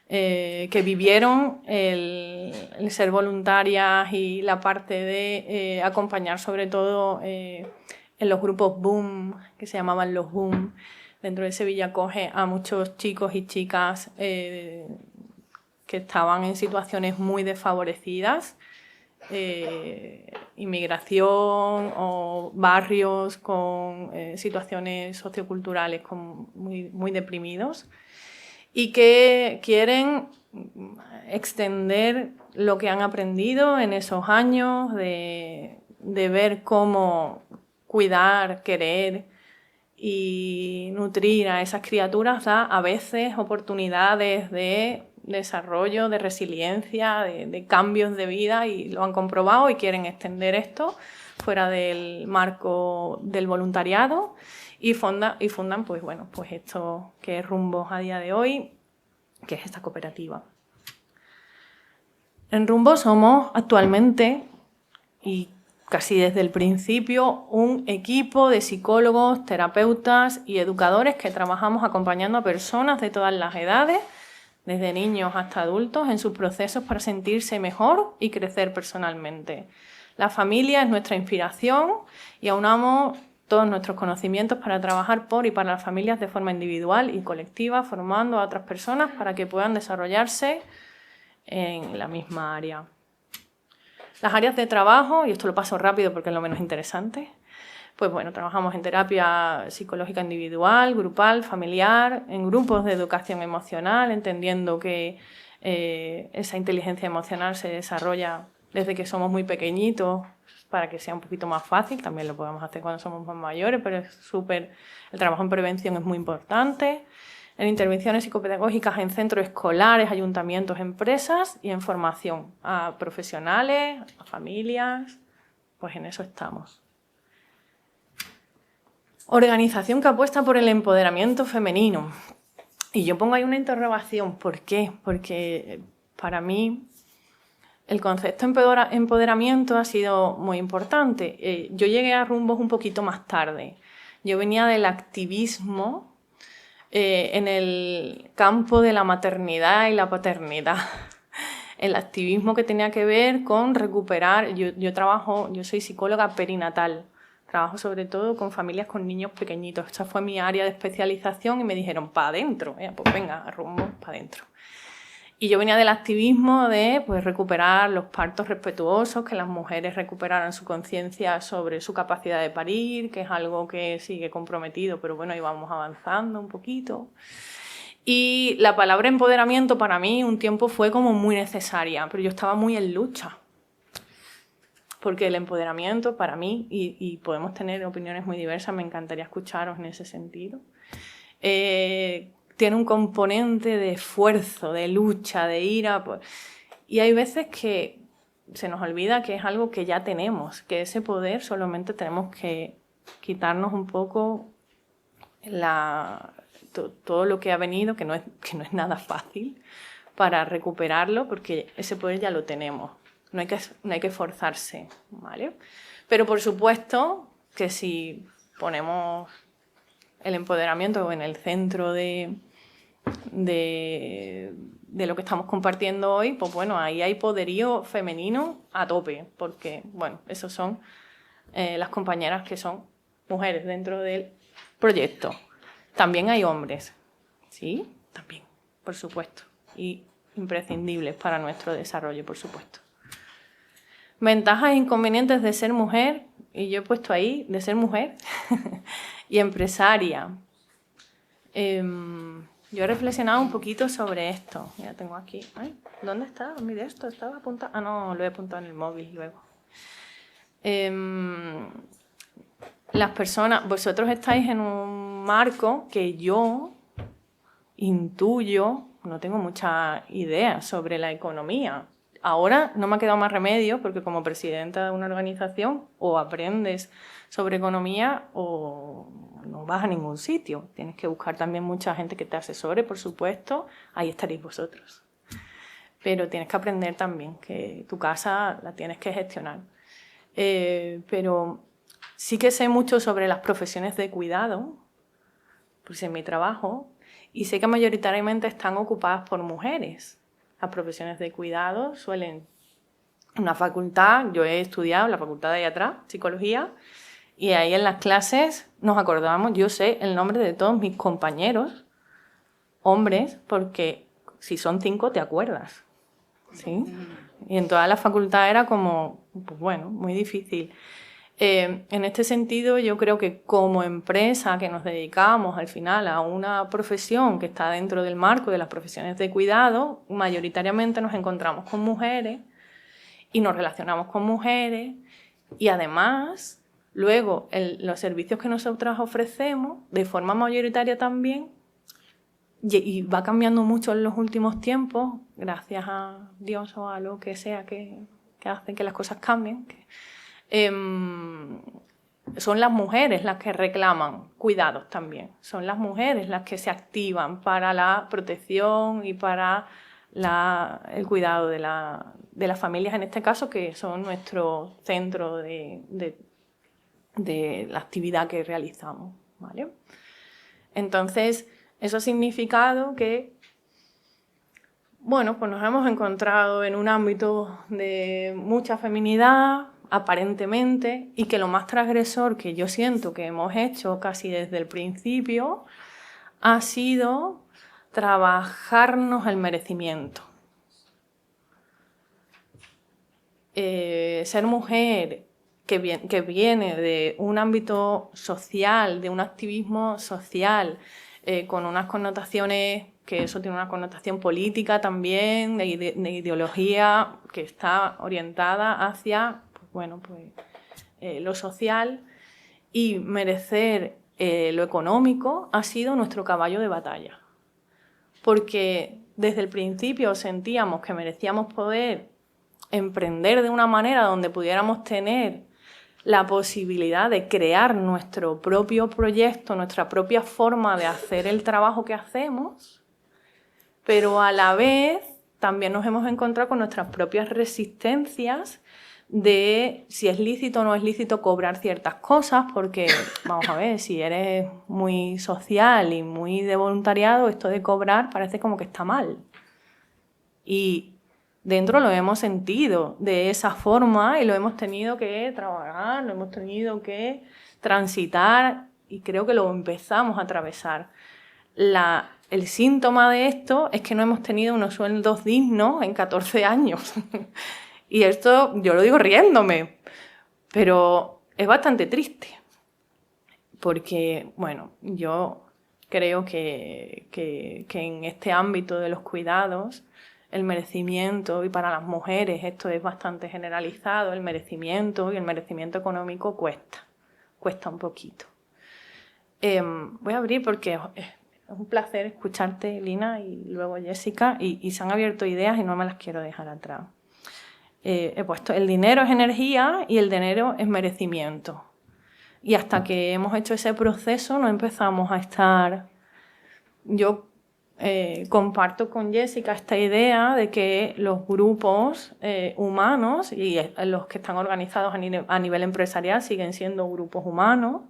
que vivieron el ser voluntarias y la parte de acompañar sobre todo en los grupos Boom, que se llamaban los Boom, dentro de Sevilla Acoge a muchos chicos y chicas que estaban en situaciones muy desfavorecidas, inmigración o barrios con situaciones socioculturales muy deprimidos y que quieren extender lo que han aprendido en esos años de ver cómo cuidar, querer y nutrir a esas criaturas da a veces oportunidades de desarrollo, de resiliencia, de cambios de vida y lo han comprobado y quieren extender esto fuera del marco del voluntariado y fundan pues esto que es Rumbos a día de hoy, que es esta cooperativa. En Rumbos somos actualmente y casi desde el principio un equipo de psicólogos, terapeutas y educadores que trabajamos acompañando a personas de todas las edades, desde niños hasta adultos, en sus procesos para sentirse mejor y crecer personalmente. La familia es nuestra inspiración y aunamos todos nuestros conocimientos para trabajar por y para las familias de forma individual y colectiva, formando a otras personas para que puedan desarrollarse en la misma área. Las áreas de trabajo, y esto lo paso rápido porque es lo menos interesante, pues bueno, trabajamos en terapia psicológica individual, grupal, familiar, en grupos de educación emocional, entendiendo que esa inteligencia emocional se desarrolla desde que somos muy pequeñitos para que sea un poquito más fácil. También lo podemos hacer cuando somos más mayores, pero es el trabajo en prevención es muy importante. en intervenciones psicopedagógicas en centros escolares, ayuntamientos, empresas y en formación a profesionales, a familias, pues en eso estamos. Organización que apuesta por el empoderamiento femenino. Y yo pongo ahí una interrogación, ¿por qué? Porque para mí el concepto empoderamiento ha sido muy importante. Yo llegué a Rumbos un poquito más tarde. Yo venía del activismo en el campo de la maternidad y la paternidad. El activismo que tenía que ver con recuperar... Yo soy psicóloga perinatal. Trabajo sobre todo con familias con niños pequeñitos. Esa fue mi área de especialización y me dijeron, para adentro. Pues venga, Rumbos, para adentro. Y yo venía del activismo de pues, recuperar los partos respetuosos, que las mujeres recuperaran su conciencia sobre su capacidad de parir, que es algo que sigue comprometido, pero bueno, íbamos avanzando un poquito. Y la palabra empoderamiento para mí un tiempo fue como muy necesaria, pero yo estaba muy en lucha. Porque el empoderamiento para mí, y podemos tener opiniones muy diversas, me encantaría escucharos en ese sentido, tiene un componente de esfuerzo, de lucha, de ira. Y hay veces que se nos olvida que es algo que ya tenemos, que ese poder solamente tenemos que quitarnos un poco todo lo que ha venido, que no es nada fácil, para recuperarlo, porque ese poder ya lo tenemos. No hay que esforzarse, ¿vale? Pero por supuesto que si ponemos el empoderamiento en el centro de lo que estamos compartiendo hoy, pues bueno, ahí hay poderío femenino a tope, porque, bueno, esos son las compañeras que son mujeres dentro del proyecto. También hay hombres, ¿sí? También, por supuesto, y imprescindibles para nuestro desarrollo, por supuesto. Ventajas e inconvenientes de ser mujer, y yo he puesto ahí, de ser mujer y empresaria. Yo he reflexionado un poquito sobre esto. Mira, tengo aquí... Ay, ¿dónde está? Mire esto, estaba apuntado... Ah, no, lo he apuntado en el móvil luego. Las personas... Vosotros estáis en un marco que yo intuyo, no tengo mucha idea sobre la economía. Ahora no me ha quedado más remedio porque como presidenta de una organización o aprendes sobre economía o no vas a ningún sitio. Tienes que buscar también mucha gente que te asesore, por supuesto. Ahí estaréis vosotros. Pero tienes que aprender también que tu casa la tienes que gestionar. Pero sí que sé mucho sobre las profesiones de cuidado, pues en mi trabajo, y sé que mayoritariamente están ocupadas por mujeres. Las profesiones de cuidado suelen... En una facultad, yo he estudiado en la facultad de ahí atrás, psicología, y ahí en las clases nos acordamos, yo sé el nombre de todos mis compañeros, hombres, porque si son 5 te acuerdas, ¿sí? Y en toda la facultad era como, pues bueno, muy difícil. En este sentido, yo creo que como empresa que nos dedicamos al final a una profesión que está dentro del marco de las profesiones de cuidado, mayoritariamente nos encontramos con mujeres y nos relacionamos con mujeres y además, luego, los servicios que nosotras ofrecemos, de forma mayoritaria también, y va cambiando mucho en los últimos tiempos, gracias a Dios o a lo que sea que hace que las cosas cambien, son las mujeres las que reclaman cuidados también. Son las mujeres las que se activan para la protección y para el cuidado de las familias, en este caso, que son nuestro centro de la actividad que realizamos, ¿vale? Entonces, eso ha significado que, bueno, pues nos hemos encontrado en un ámbito de mucha feminidad, aparentemente, y que lo más transgresor que yo siento que hemos hecho casi desde el principio ha sido trabajarnos el merecimiento. Ser mujer que viene de un ámbito social, de un activismo social, con unas connotaciones, que eso tiene una connotación política también, de ideología que está orientada hacia lo social, y merecer lo económico ha sido nuestro caballo de batalla. porque desde el principio sentíamos que merecíamos poder emprender de una manera donde pudiéramos tener la posibilidad de crear nuestro propio proyecto, nuestra propia forma de hacer el trabajo que hacemos, pero a la vez también nos hemos encontrado con nuestras propias resistencias de si es lícito o no es lícito cobrar ciertas cosas, porque, vamos a ver, si eres muy social y muy de voluntariado, esto de cobrar parece como que está mal. Y dentro lo hemos sentido de esa forma y lo hemos tenido que trabajar, lo hemos tenido que transitar y creo que lo empezamos a atravesar. El síntoma de esto es que no hemos tenido unos sueldos dignos en 14 años. Y esto yo lo digo riéndome, pero es bastante triste. Porque, bueno, yo creo que en este ámbito de los cuidados, el merecimiento, y para las mujeres esto es bastante generalizado, el merecimiento y el merecimiento económico cuesta un poquito. Voy a abrir porque es un placer escucharte, Lina, y luego Jessica, y se han abierto ideas y no me las quiero dejar atrás. He puesto el dinero es energía y el dinero es merecimiento. Y hasta que hemos hecho ese proceso no empezamos a estar... Yo comparto con Jessica esta idea de que los grupos humanos y los que están organizados a nivel empresarial siguen siendo grupos humanos,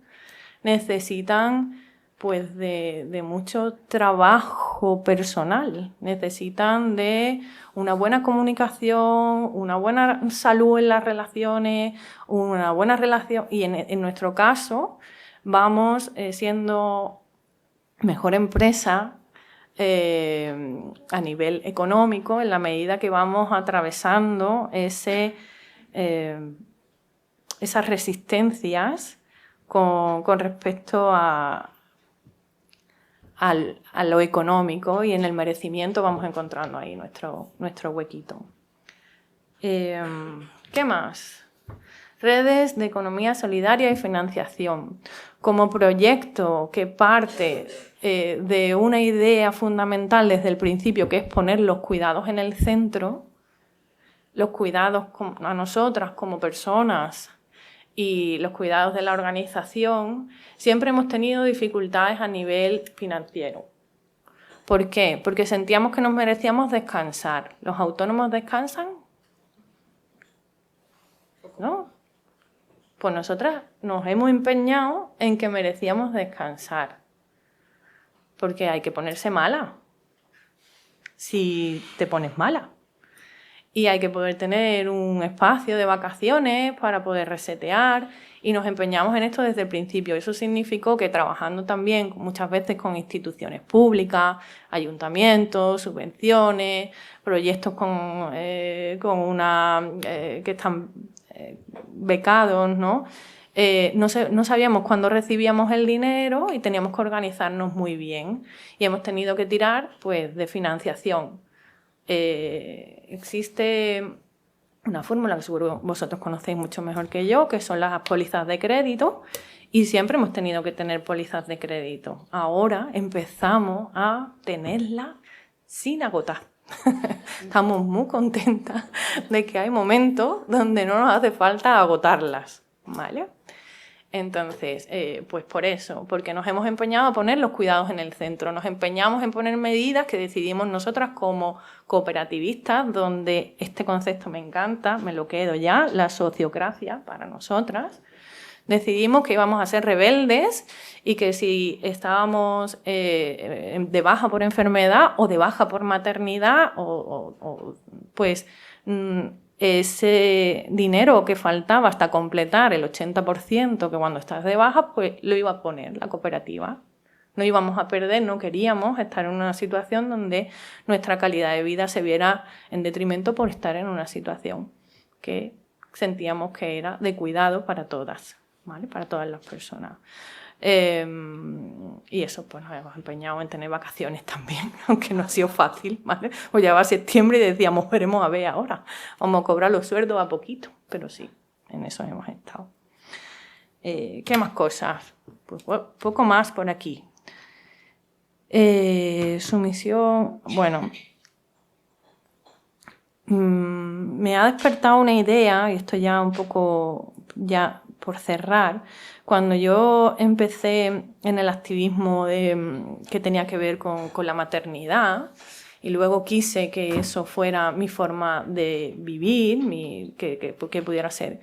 necesitan pues de mucho trabajo personal, necesitan de una buena comunicación, una buena salud en las relaciones, una buena relación, y en nuestro caso vamos siendo mejor empresa a nivel económico en la medida que vamos atravesando esas resistencias con respecto a lo económico, y en el merecimiento vamos encontrando ahí nuestro huequito. ¿Qué más? Redes de economía solidaria y financiación. Como proyecto que parte de una idea fundamental desde el principio, que es poner los cuidados en el centro, los cuidados a nosotras como personas y los cuidados de la organización, siempre hemos tenido dificultades a nivel financiero. ¿Por qué? Porque sentíamos que nos merecíamos descansar. ¿Los autónomos descansan? ¿No? Pues nosotras nos hemos empeñado en que merecíamos descansar. Porque hay que ponerse mala si te pones mala. Y hay que poder tener un espacio de vacaciones para poder resetear, y nos empeñamos en esto desde el principio. Eso significó que trabajando también muchas veces con instituciones públicas, ayuntamientos, subvenciones, proyectos que están becados, ¿no? No sabíamos cuándo recibíamos el dinero y teníamos que organizarnos muy bien. Y hemos tenido que tirar pues, de financiación. Existe una fórmula que seguro vosotros conocéis mucho mejor que yo, que son las pólizas de crédito, y siempre hemos tenido que tener pólizas de crédito. Ahora empezamos a tenerlas sin agotar. Estamos muy contentas de que hay momentos donde no nos hace falta agotarlas, ¿vale? Entonces, pues por eso, porque nos hemos empeñado a poner los cuidados en el centro, nos empeñamos en poner medidas que decidimos nosotras como cooperativistas, donde este concepto me encanta, me lo quedo ya, la sociocracia para nosotras. Decidimos que íbamos a ser rebeldes y que si estábamos de baja por enfermedad o de baja por maternidad, pues ese dinero que faltaba hasta completar el 80% que cuando estás de baja, pues lo iba a poner la cooperativa. No íbamos a perder, no queríamos estar en una situación donde nuestra calidad de vida se viera en detrimento por estar en una situación que sentíamos que era de cuidado para todas, ¿vale? Para todas las personas. Y eso, pues nos hemos empeñado en tener vacaciones también, aunque no ha sido fácil, ¿vale? Pues ya va septiembre y decíamos, veremos a ver ahora, vamos a cobrar los sueldos a poquito, pero sí, en eso hemos estado. ¿Qué más cosas? Pues poco más por aquí. Sumisión, bueno, me ha despertado una idea, y esto ya un poco ya por cerrar, cuando yo empecé en el activismo que tenía que ver con la maternidad, y luego quise que eso fuera mi forma de vivir, que pudiera ser.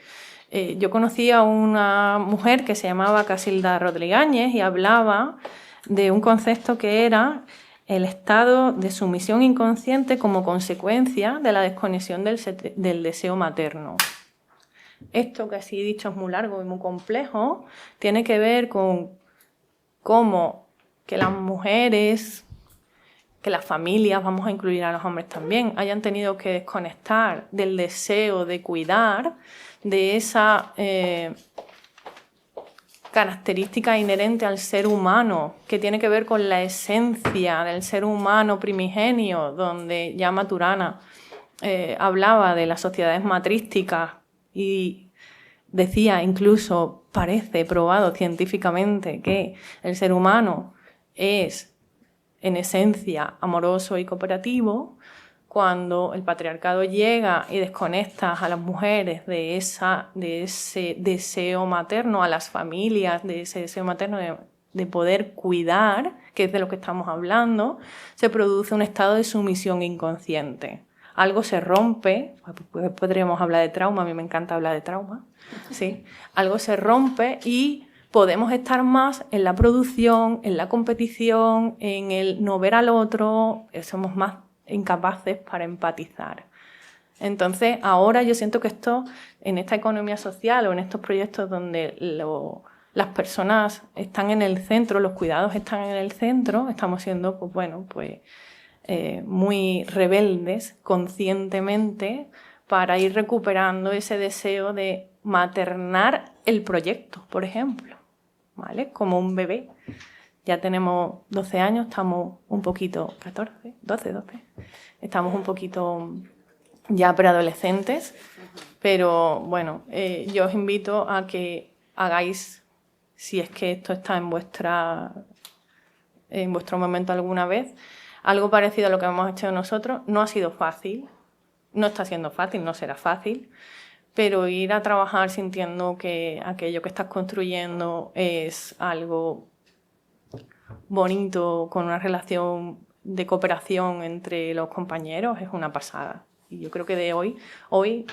Yo conocí a una mujer que se llamaba Casilda Rodríguez y hablaba de un concepto que era el estado de sumisión inconsciente como consecuencia de la desconexión del deseo materno. Esto, que así dicho es muy largo y muy complejo, tiene que ver con cómo que las mujeres, que las familias, vamos a incluir a los hombres también, hayan tenido que desconectar del deseo de cuidar, de esa característica inherente al ser humano, que tiene que ver con la esencia del ser humano primigenio, donde ya Maturana hablaba de las sociedades matrísticas y decía, incluso parece probado científicamente, que el ser humano es en esencia amoroso y cooperativo. Cuando el patriarcado llega y desconecta a las mujeres de ese deseo materno, a las familias de ese deseo materno de poder cuidar, que es de lo que estamos hablando, se produce un estado de sumisión inconsciente. Algo se rompe, podríamos hablar de trauma, a mí me encanta hablar de trauma, ¿sí? Algo se rompe y podemos estar más en la producción, en la competición, en el no ver al otro, somos más incapaces para empatizar. Entonces, ahora yo siento que esto, en esta economía social o en estos proyectos donde las personas están en el centro, los cuidados están en el centro, estamos siendo, muy rebeldes conscientemente para ir recuperando ese deseo de maternar el proyecto, por ejemplo, ¿vale? Como un bebé. Ya tenemos 12 años, estamos un poquito, 14, 12, estamos un poquito ya preadolescentes, pero bueno, yo os invito a que hagáis, si es que esto está en vuestro momento alguna vez, algo parecido a lo que hemos hecho nosotros. No ha sido fácil, no está siendo fácil, no será fácil, pero ir a trabajar sintiendo que aquello que estás construyendo es algo bonito, con una relación de cooperación entre los compañeros, es una pasada. Y yo creo que de hoy,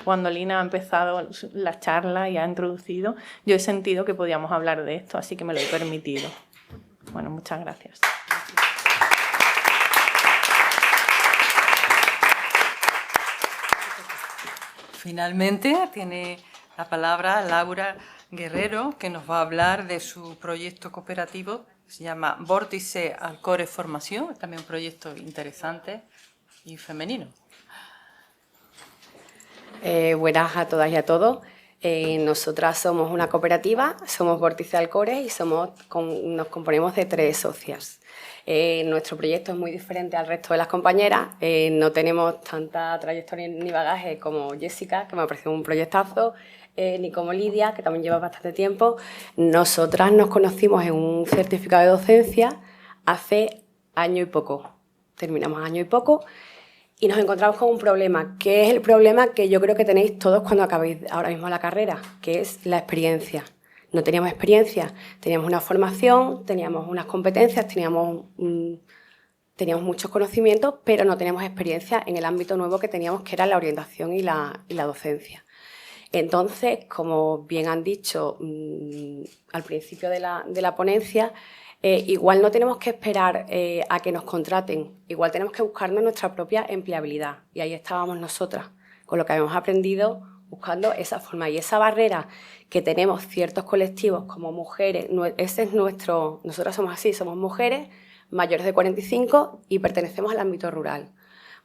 cuando Lina ha empezado la charla y ha introducido, yo he sentido que podíamos hablar de esto, así que me lo he permitido. Bueno, muchas gracias. Finalmente tiene la palabra Laura Guerrero, que nos va a hablar de su proyecto cooperativo. Se llama Vórtice Alcores Formación, es también un proyecto interesante y femenino. Buenas a todas y a todos. Nosotras somos una cooperativa, somos Vórtice Alcores y nos componemos de 3 socias. Nuestro proyecto es muy diferente al resto de las compañeras. No tenemos tanta trayectoria ni bagaje como Jessica, que me ha parecido un proyectazo, ni como Lidia, que también lleva bastante tiempo. Nosotras nos conocimos en un certificado de docencia hace año y poco. Terminamos año y poco y nos encontramos con un problema, que es el problema que yo creo que tenéis todos cuando acabéis ahora mismo la carrera, que es la experiencia. No teníamos experiencia, teníamos una formación, teníamos unas competencias, teníamos muchos conocimientos, pero no teníamos experiencia en el ámbito nuevo que teníamos, que era la orientación y la docencia. Entonces, como bien han dicho al principio de la ponencia, igual no tenemos que esperar a que nos contraten, igual tenemos que buscarnos nuestra propia empleabilidad. Y ahí estábamos nosotras, con lo que habíamos aprendido, buscando esa forma y esa barrera que tenemos ciertos colectivos como mujeres. Ese es nosotras somos así, somos mujeres mayores de 45 y pertenecemos al ámbito rural.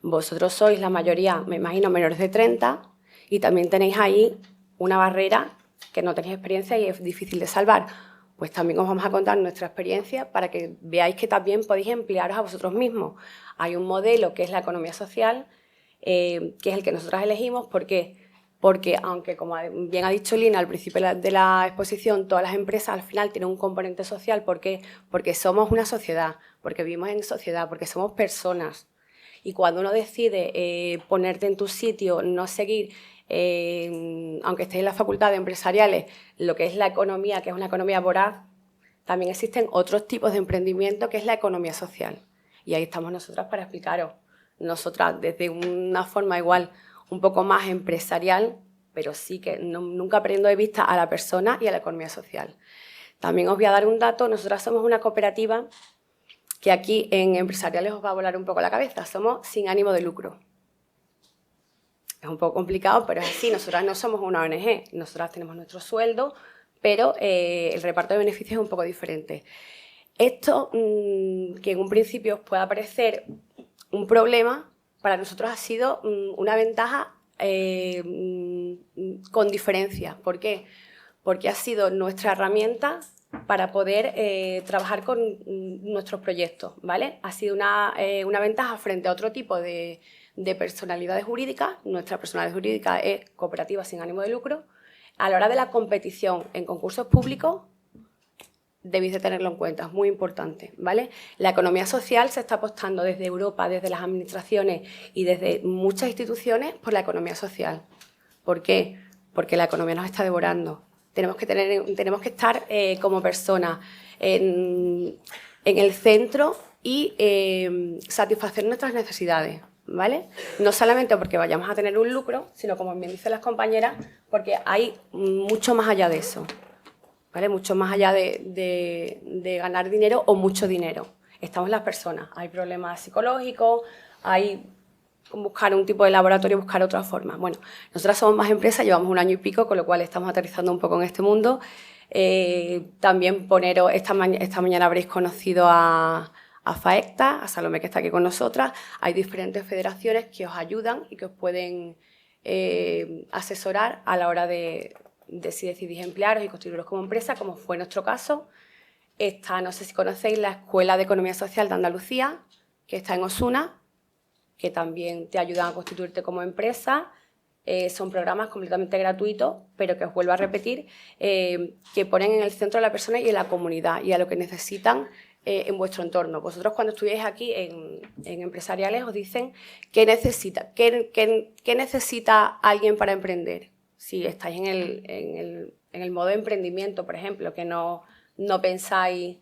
Vosotros sois la mayoría, me imagino, menores de 30 y también tenéis ahí una barrera que no tenéis experiencia y es difícil de salvar. Pues también os vamos a contar nuestra experiencia para que veáis que también podéis emplearos a vosotros mismos. Hay un modelo que es la economía social, que es el que nosotras elegimos porque porque aunque, como bien ha dicho Lina al principio de la exposición, todas las empresas al final tienen un componente social. ¿Por qué? Porque somos una sociedad, porque vivimos en sociedad, porque somos personas. Y cuando uno decide ponerte en tu sitio, no seguir, aunque estés en la facultad de empresariales, lo que es la economía, que es una economía voraz, también existen otros tipos de emprendimiento, que es la economía social. Y ahí estamos nosotras para explicaros. Nosotras, desde una forma igual un poco más empresarial, pero sí que nunca perdiendo de vista a la persona y a la economía social. También os voy a dar un dato. Nosotras somos una cooperativa que aquí en empresariales os va a volar un poco la cabeza. Somos sin ánimo de lucro. Es un poco complicado, pero es así. Nosotras no somos una ONG. Nosotras tenemos nuestro sueldo, pero el reparto de beneficios es un poco diferente. Esto, que en un principio os pueda parecer un problema, para nosotros ha sido una ventaja con diferencia. ¿Por qué? Porque ha sido nuestra herramienta para poder trabajar con nuestros proyectos, ¿vale? Ha sido una ventaja frente a otro tipo de personalidades jurídicas. Nuestra personalidad jurídica es cooperativa sin ánimo de lucro. A la hora de la competición en concursos públicos, debéis de tenerlo en cuenta, es muy importante, ¿vale? La economía social se está apostando desde Europa, desde las administraciones y desde muchas instituciones por la economía social. ¿Por qué? Porque la economía nos está devorando. Tenemos que estar como personas en el centro y satisfacer nuestras necesidades, ¿vale? No solamente porque vayamos a tener un lucro, sino, como bien dicen las compañeras, porque hay mucho más allá de eso, ¿vale? Mucho más allá de ganar dinero o mucho dinero. Estamos las personas. Hay problemas psicológicos, hay buscar un tipo de laboratorio, buscar otra forma. Bueno, nosotras somos más empresas, llevamos 1 año y pico, con lo cual estamos aterrizando un poco en este mundo. También poneros, esta mañana habréis conocido a FAECTA, a Salomé, que está aquí con nosotras. Hay diferentes federaciones que os ayudan y que os pueden asesorar a la hora de si decidís emplearos y constituiros como empresa, como fue nuestro caso. Está, no sé si conocéis, la Escuela de Economía Social de Andalucía, que está en Osuna, que también te ayudan a constituirte como empresa. Son programas completamente gratuitos, pero que os vuelvo a repetir, que ponen en el centro a la persona y a la comunidad y a lo que necesitan en vuestro entorno. Vosotros, cuando estudiáis aquí en empresariales, os dicen qué necesita alguien para emprender. Si estáis en el modo de emprendimiento, por ejemplo, que no pensáis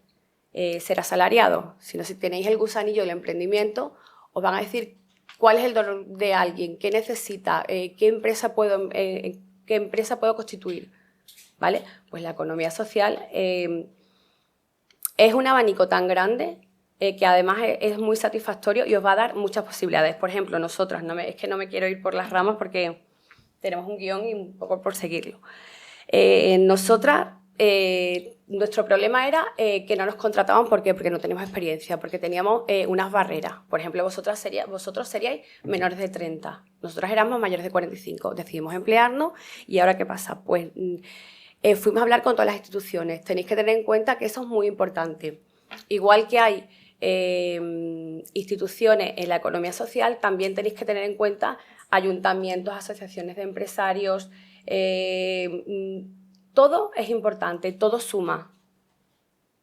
ser asalariados, sino si tenéis el gusanillo del emprendimiento, os van a decir cuál es el dolor de alguien, qué necesita, qué empresa puedo constituir, ¿vale? Pues la economía social es un abanico tan grande que además es muy satisfactorio y os va a dar muchas posibilidades. Por ejemplo, nosotras, es que no me quiero ir por las ramas porque tenemos un guión y un poco por seguirlo. Nosotras, nuestro problema era que no nos contrataban. ¿Por qué? Porque no teníamos experiencia, porque teníamos unas barreras. Por ejemplo, vosotros seríais menores de 30, nosotras éramos mayores de 45. Decidimos emplearnos y ¿ahora qué pasa? Pues fuimos a hablar con todas las instituciones. Tenéis que tener en cuenta que eso es muy importante. Igual que hay instituciones en la economía social, también tenéis que tener en cuenta ayuntamientos, asociaciones de empresarios. Todo es importante, todo suma.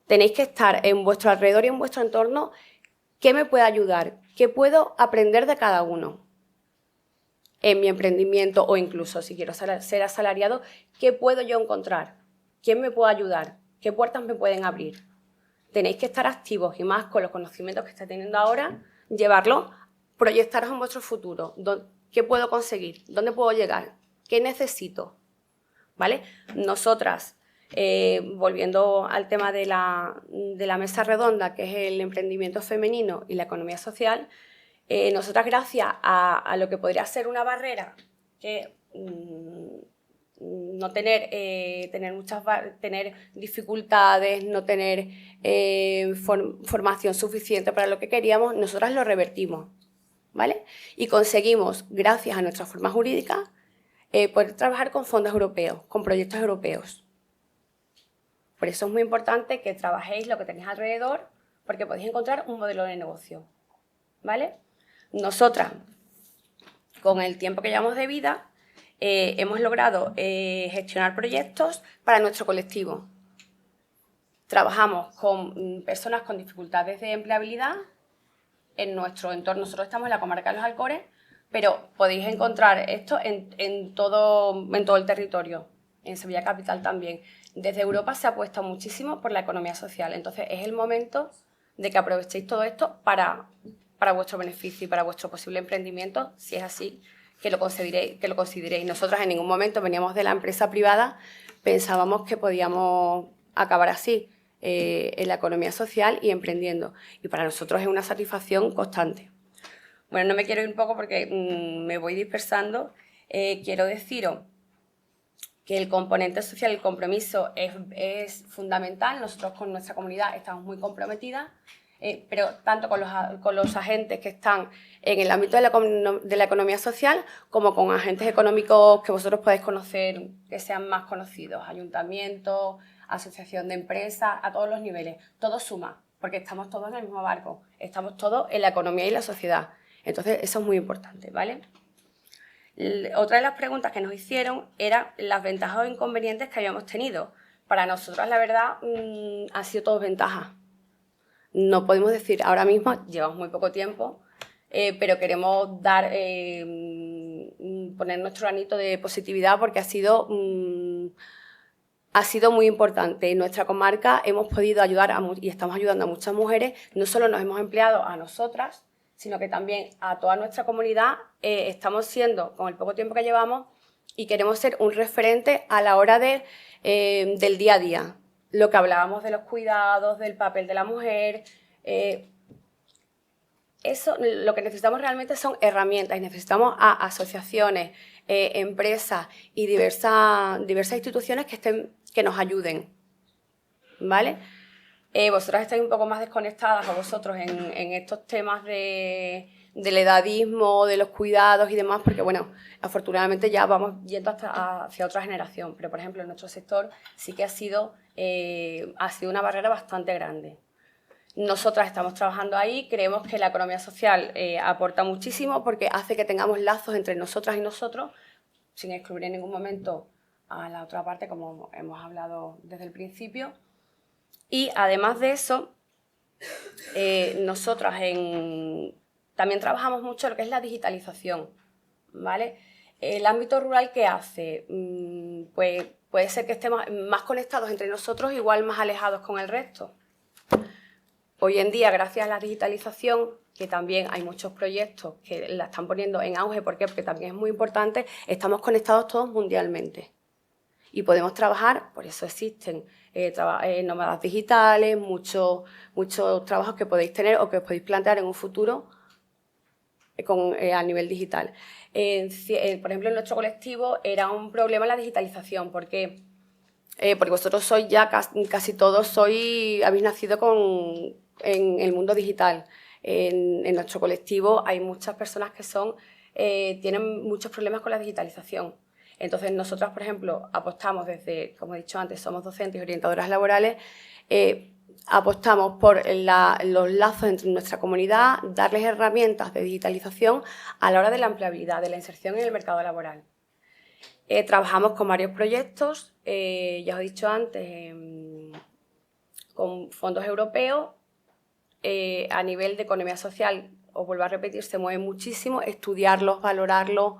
Tenéis que estar en vuestro alrededor y en vuestro entorno. ¿Qué me puede ayudar? ¿Qué puedo aprender de cada uno? En mi emprendimiento, o incluso si quiero ser asalariado, ¿qué puedo yo encontrar? ¿Quién me puede ayudar? ¿Qué puertas me pueden abrir? Tenéis que estar activos y más con los conocimientos que estáis teniendo ahora, llevarlo, proyectaros en vuestro futuro. ¿Qué puedo conseguir? ¿Dónde puedo llegar? ¿Qué necesito? ¿Vale? Nosotras, volviendo al tema de la mesa redonda, que es el emprendimiento femenino y la economía social, nosotras, gracias a lo que podría ser una barrera, que no tener dificultades, no tener formación suficiente para lo que queríamos, nosotras lo revertimos, ¿vale? Y conseguimos, gracias a nuestra forma jurídica, poder trabajar con fondos europeos, con proyectos europeos. Por eso es muy importante que trabajéis lo que tenéis alrededor, porque podéis encontrar un modelo de negocio, ¿vale? Nosotras, con el tiempo que llevamos de vida, hemos logrado gestionar proyectos para nuestro colectivo. Trabajamos con personas con dificultades de empleabilidad en nuestro entorno. Nosotros estamos en la comarca de los Alcores, pero podéis encontrar esto en todo el territorio, en Sevilla Capital también. Desde Europa se apuesta muchísimo por la economía social, entonces es el momento de que aprovechéis todo esto para vuestro beneficio y para vuestro posible emprendimiento, si es así, que lo consideréis. Nosotras en ningún momento veníamos de la empresa privada, pensábamos que podíamos acabar así, en la economía social y emprendiendo. Y para nosotros es una satisfacción constante. Bueno, no me quiero ir un poco porque me voy dispersando. Quiero deciros que el componente social, el compromiso, es fundamental. Nosotros con nuestra comunidad estamos muy comprometidas, pero tanto con los agentes que están en el ámbito de la economía social como con agentes económicos que vosotros podéis conocer, que sean más conocidos, ayuntamientos, asociación de empresas, a todos los niveles. Todo suma, porque estamos todos en el mismo barco, estamos todos en la economía y la sociedad. Entonces, eso es muy importante, ¿vale? Otra de las preguntas que nos hicieron era las ventajas o inconvenientes que habíamos tenido. Para nosotras, la verdad, han sido todos ventajas. No podemos decir, ahora mismo llevamos muy poco tiempo, pero queremos poner nuestro granito de positividad porque ha sido muy importante. En nuestra comarca hemos podido ayudar y estamos ayudando a muchas mujeres. No solo nos hemos empleado a nosotras, sino que también a toda nuestra comunidad. Estamos siendo, con el poco tiempo que llevamos, y queremos ser un referente a la hora del día a día. Lo que hablábamos de los cuidados, del papel de la mujer. Eso, lo que necesitamos realmente son herramientas y necesitamos a asociaciones, empresas y diversas instituciones que nos ayuden, ¿vale? Vosotras estáis un poco más desconectadas, o vosotros, en estos temas del edadismo, de los cuidados y demás, porque, bueno, afortunadamente ya vamos yendo hacia otra generación, pero, por ejemplo, en nuestro sector sí que ha sido una barrera bastante grande. Nosotras estamos trabajando ahí, creemos que la economía social aporta muchísimo porque hace que tengamos lazos entre nosotras y nosotros, sin excluir en ningún momento a la otra parte, como hemos hablado desde el principio. Y además de eso, nosotras también trabajamos mucho lo que es la digitalización, ¿vale? El ámbito rural, ¿qué hace? Pues puede ser que estemos más conectados entre nosotros, igual más alejados con el resto. Hoy en día, gracias a la digitalización, que también hay muchos proyectos que la están poniendo en auge, ¿por qué? Porque también es muy importante, estamos conectados todos mundialmente. Y podemos trabajar, por eso existen nómadas digitales, muchos trabajos que podéis tener o que os podéis plantear en un futuro a nivel digital. Por ejemplo, en nuestro colectivo era un problema la digitalización. ¿Por qué? Porque vosotros sois ya casi todos habéis nacido en el mundo digital. En nuestro colectivo hay muchas personas que tienen muchos problemas con la digitalización. Entonces, nosotras, por ejemplo, apostamos como he dicho antes, somos docentes y orientadoras laborales, apostamos por los lazos entre nuestra comunidad, darles herramientas de digitalización a la hora de la empleabilidad, de la inserción en el mercado laboral. Trabajamos con varios proyectos, ya os he dicho antes, con fondos europeos. A nivel de economía social, os vuelvo a repetir, se mueve muchísimo, estudiarlos, valorarlos,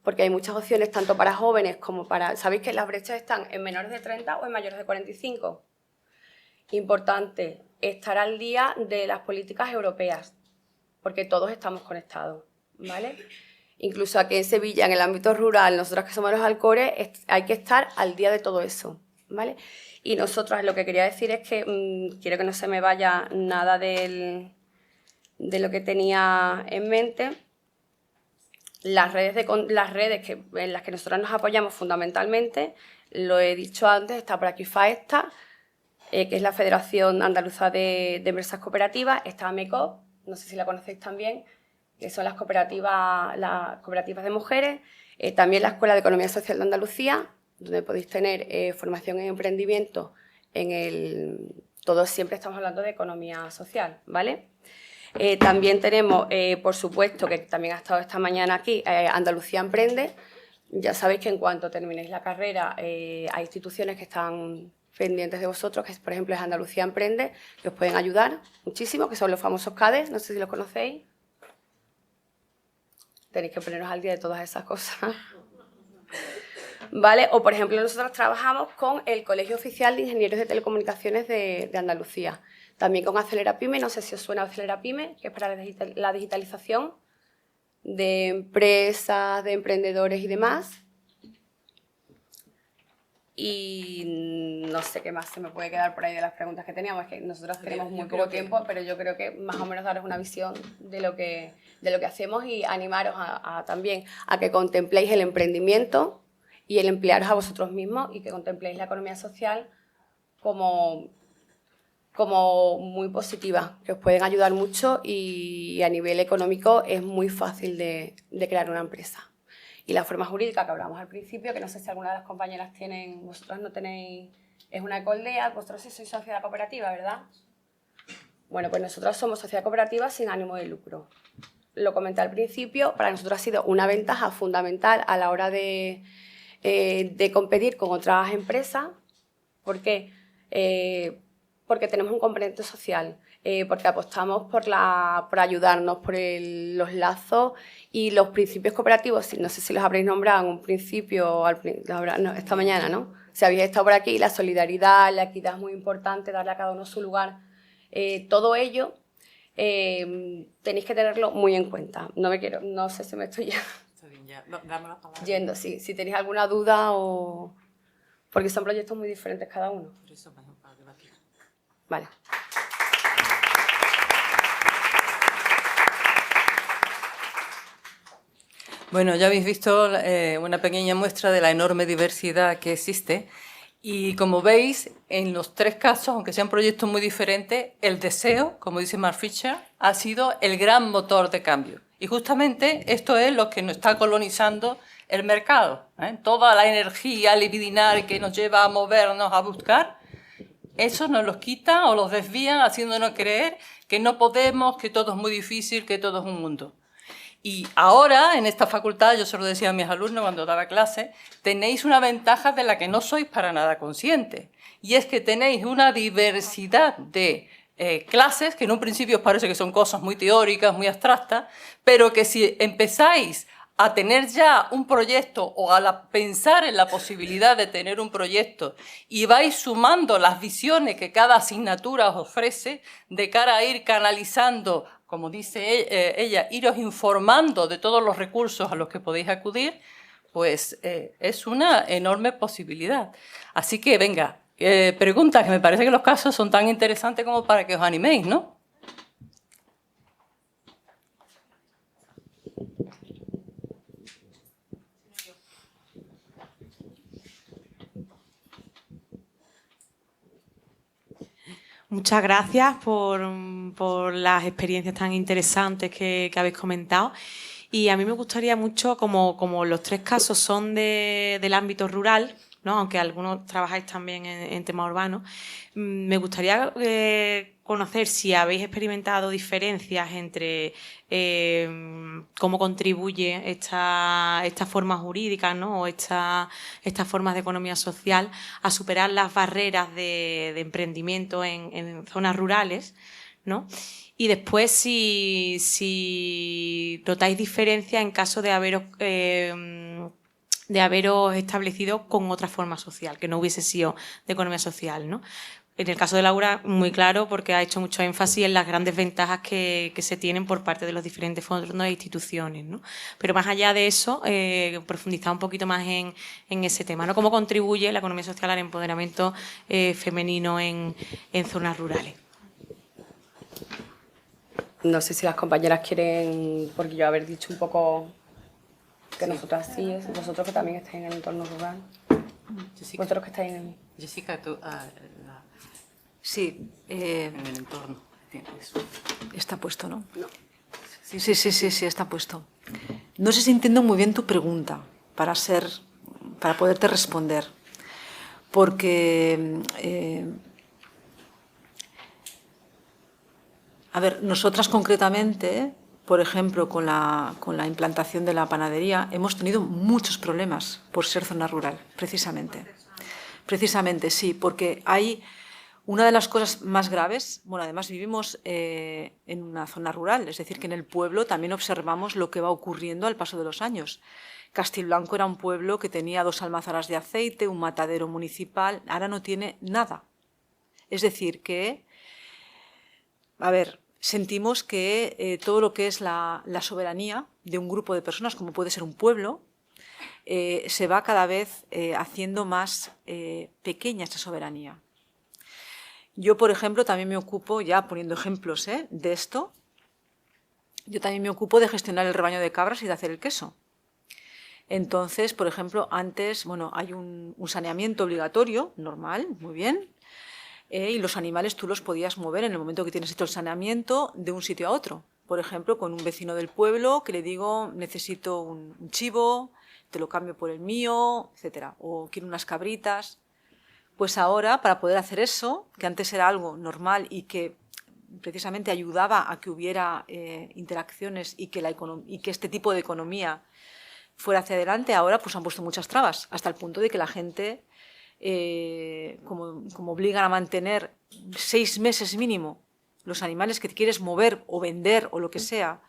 porque hay muchas opciones tanto para jóvenes como para... ¿Sabéis que las brechas están en menores de 30 o en mayores de 45? Importante, estar al día de las políticas europeas, porque todos estamos conectados, ¿vale? Incluso aquí en Sevilla, en el ámbito rural, nosotros que somos los Alcores, hay que estar al día de todo eso, ¿vale? Y nosotras lo que quería decir es que quiero que no se me vaya nada de lo que tenía en mente. Las redes en las que nosotros nos apoyamos fundamentalmente, lo he dicho antes, está por aquí FAESTA, que es la Federación Andaluza de Empresas Cooperativas, está MECOP, no sé si la conocéis también, que son las cooperativas de mujeres, también la Escuela de Economía Social de Andalucía, donde podéis tener formación en emprendimiento, todos siempre estamos hablando de economía social, ¿vale? También tenemos, por supuesto, que también ha estado esta mañana aquí, Andalucía Emprende, Ya sabéis que en cuanto terminéis la carrera hay instituciones que están pendientes de vosotros, que por ejemplo es Andalucía Emprende, que os pueden ayudar muchísimo, que son los famosos CADES, no sé si los conocéis. Tenéis que poneros al día de todas esas cosas. ¿Vale? O por ejemplo nosotros trabajamos con el Colegio Oficial de Ingenieros de Telecomunicaciones de Andalucía. También con Acelera Pyme, no sé si os suena Acelera Pyme, que es para la digitalización de empresas, de emprendedores y demás. Y no sé qué más se me puede quedar por ahí de las preguntas que teníamos. Es que nosotros tenemos muy poco tiempo, pero yo creo que más o menos daros una visión de lo que hacemos y animaros también a que contempléis el emprendimiento y el emplearos a vosotros mismos y que contempléis la economía social como muy positiva, que os pueden ayudar mucho y a nivel económico es muy fácil de crear una empresa. Y la forma jurídica que hablamos al principio, que no sé si alguna de las compañeras tienen, vosotros no tenéis, es una Ecoldea, vosotros sí sois sociedad cooperativa, ¿verdad? Bueno, pues nosotros somos sociedad cooperativa sin ánimo de lucro. Lo comenté al principio, para nosotros ha sido una ventaja fundamental a la hora de competir con otras empresas. ¿Por qué? Porque tenemos un componente social, porque apostamos por ayudarnos, por los lazos y los principios cooperativos. No sé si los habréis nombrado en un principio, esta mañana, ¿no? Si habéis estado por aquí, la solidaridad, la equidad es muy importante, darle a cada uno su lugar. Todo ello tenéis que tenerlo muy en cuenta. No sé si me estoy ya dame la palabra. yendo. Sí, si tenéis alguna duda o... Porque son proyectos muy diferentes cada uno. Por eso mejor para debatir. Vale. Bueno, ya habéis visto una pequeña muestra de la enorme diversidad que existe y como veis, en los tres casos, aunque sean proyectos muy diferentes, el deseo, como dice Mark Fisher, ha sido el gran motor de cambio. Y justamente esto es lo que nos está colonizando el mercado, ¿eh? Toda la energía libidinal que nos lleva a movernos, a buscar, eso nos los quita o los desvían haciéndonos creer que no podemos, que todo es muy difícil, que todo es un mundo. Y ahora, en esta facultad, yo se lo decía a mis alumnos cuando daba clase, tenéis una ventaja de la que no sois para nada conscientes. Y es que tenéis una diversidad de clases, que en un principio os parece que son cosas muy teóricas, muy abstractas, pero que si empezáis a tener ya un proyecto o a pensar en la posibilidad de tener un proyecto y vais sumando las visiones que cada asignatura os ofrece de cara a ir canalizando, como dice ella, iros informando de todos los recursos a los que podéis acudir, pues es una enorme posibilidad. Así que venga, preguntas, que me parece que los casos son tan interesantes como para que os animéis, ¿no? Muchas gracias por las experiencias tan interesantes que habéis comentado. Y a mí me gustaría mucho, como los tres casos son del ámbito rural, ¿no? Aunque algunos trabajáis también en temas urbanos, me gustaría conocer si habéis experimentado diferencias entre cómo contribuye esta forma jurídica, ¿no? O estas formas de economía social a superar las barreras de emprendimiento en zonas rurales, ¿no? Y después si notáis diferencia en caso de haberos establecido con otra forma social, que no hubiese sido de economía social, ¿no? En el caso de Laura, muy claro, porque ha hecho mucho énfasis en las grandes ventajas que se tienen por parte de los diferentes fondos e instituciones, ¿no? Pero más allá de eso, profundizar un poquito más en ese tema, ¿no? ¿Cómo contribuye la economía social al empoderamiento femenino en zonas rurales? No sé si las compañeras quieren, porque yo haber dicho un poco que nosotras sí, vosotros que también estáis en el entorno rural, Jessica, vosotros que estáis en... Jessica, tú, Sí. en el entorno. Está puesto, ¿no? No. Sí, está puesto. No sé si entiendo muy bien tu pregunta para poderte responder. Porque, a ver, nosotras concretamente por ejemplo, con la implantación de la panadería, hemos tenido muchos problemas por ser zona rural, precisamente. Precisamente, sí, porque hay una de las cosas más graves. Bueno, además vivimos en una zona rural, es decir, que en el pueblo también observamos lo que va ocurriendo al paso de los años. Castilblanco era un pueblo que tenía 2 almazaras de aceite, un matadero municipal, ahora no tiene nada. Es decir, que, a ver, sentimos que todo lo que es la soberanía de un grupo de personas, como puede ser un pueblo, se va cada vez haciendo más pequeña esta soberanía. Yo, por ejemplo, también me ocupo, ya poniendo ejemplos de esto, yo también me ocupo de gestionar el rebaño de cabras y de hacer el queso. Entonces, por ejemplo, antes, bueno, hay un saneamiento obligatorio, normal, muy bien, y los animales tú los podías mover en el momento que tienes hecho el saneamiento de un sitio a otro. Por ejemplo, con un vecino del pueblo que le digo, necesito un chivo, te lo cambio por el mío, etcétera, o quiero unas cabritas. Pues ahora, para poder hacer eso, que antes era algo normal y que precisamente ayudaba a que hubiera interacciones y que este tipo de economía fuera hacia adelante, ahora pues han puesto muchas trabas, hasta el punto de que la gente, como obligan a mantener 6 meses mínimo los animales que quieres mover o vender o lo que sea,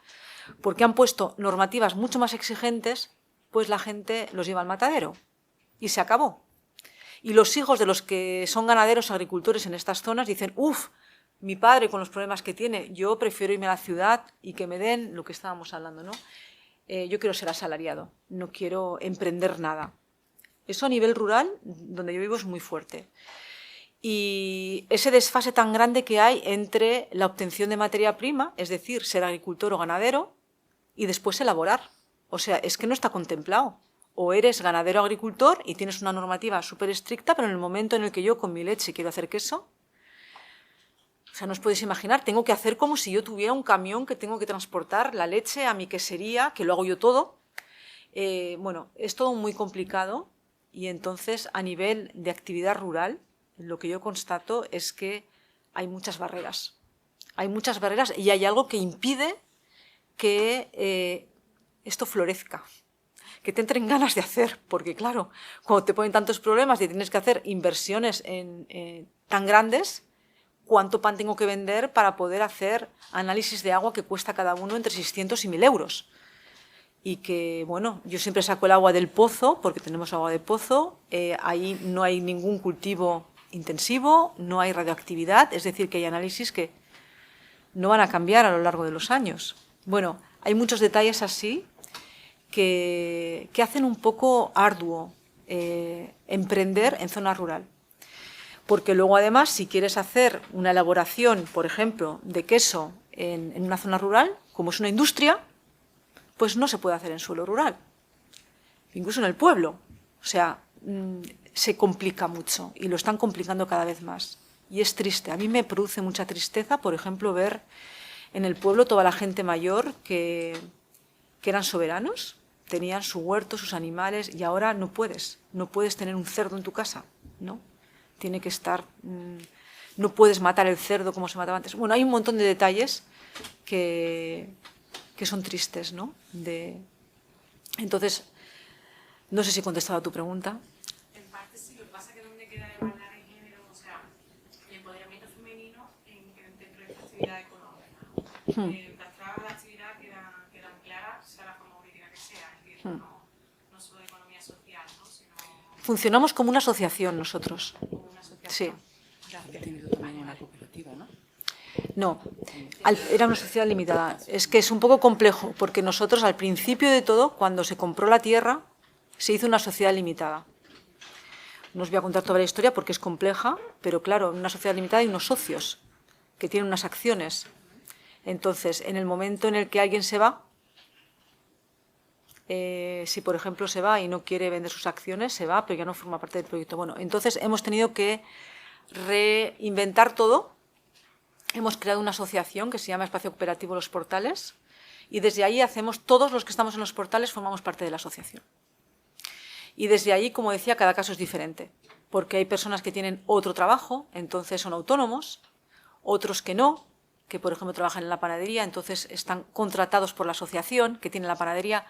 porque han puesto normativas mucho más exigentes, pues la gente los lleva al matadero y se acabó. Y los hijos de los que son ganaderos, agricultores en estas zonas dicen, uff, mi padre con los problemas que tiene, yo prefiero irme a la ciudad y que me den lo que estábamos hablando, ¿no? Yo quiero ser asalariado, no quiero emprender nada. Eso a nivel rural, donde yo vivo, es muy fuerte. Y ese desfase tan grande que hay entre la obtención de materia prima, es decir, ser agricultor o ganadero, y después elaborar. O sea, es que no está contemplado. O eres ganadero o agricultor y tienes una normativa súper estricta, pero en el momento en el que yo con mi leche quiero hacer queso, o sea, no os podéis imaginar, tengo que hacer como si yo tuviera un camión que tengo que transportar la leche a mi quesería, que lo hago yo todo. Bueno, es todo muy complicado y entonces a nivel de actividad rural, lo que yo constato es que hay muchas barreras. Hay muchas barreras y hay algo que impide que esto florezca, que te entren ganas de hacer, porque claro, cuando te ponen tantos problemas y tienes que hacer inversiones tan grandes, ¿cuánto pan tengo que vender para poder hacer análisis de agua que cuesta cada uno entre 600 y 1.000 euros? Y que, bueno, yo siempre saco el agua del pozo, porque tenemos agua de pozo, ahí no hay ningún cultivo intensivo, no hay radioactividad, es decir, que hay análisis que no van a cambiar a lo largo de los años. Bueno, hay muchos detalles así que hacen un poco arduo emprender en zona rural. Porque luego, además, si quieres hacer una elaboración, por ejemplo, de queso en una zona rural, como es una industria, pues no se puede hacer en suelo rural, incluso en el pueblo. O sea, se complica mucho y lo están complicando cada vez más. Y es triste. A mí me produce mucha tristeza, por ejemplo, ver en el pueblo toda la gente mayor que eran soberanos, tenían su huerto, sus animales, y ahora no puedes tener un cerdo en tu casa, ¿no? Tiene que estar, no puedes matar el cerdo como se mataba antes. Bueno, hay un montón de detalles que son tristes, ¿no? Entonces, no sé si he contestado a tu pregunta. En parte sí, lo que pasa es que donde queda la igualdad de género, o sea, el empoderamiento femenino dentro de esta actividad económica. Las trabas de la actividad quedan claras, sea la forma jurídica que sea, es decir, no solo de economía social, ¿no? Sino... Funcionamos como una asociación nosotros. Sí. Ha tenido también una cooperativa, ¿no? No, era una sociedad limitada. Es que es un poco complejo, porque nosotros al principio de todo, cuando se compró la tierra, se hizo una sociedad limitada. No os voy a contar toda la historia porque es compleja, pero claro, en una sociedad limitada hay unos socios que tienen unas acciones. Entonces, en el momento en el que alguien se va, si por ejemplo se va y no quiere vender sus acciones, se va, pero ya no forma parte del proyecto. Bueno, entonces hemos tenido que reinventar todo. Hemos creado una asociación que se llama Espacio Cooperativo Los Portales y desde ahí todos los que estamos en los portales formamos parte de la asociación. Y desde ahí, como decía, cada caso es diferente, porque hay personas que tienen otro trabajo, entonces son autónomos, otros que no, que, por ejemplo, trabajan en la panadería, entonces están contratados por la asociación que tiene la panadería.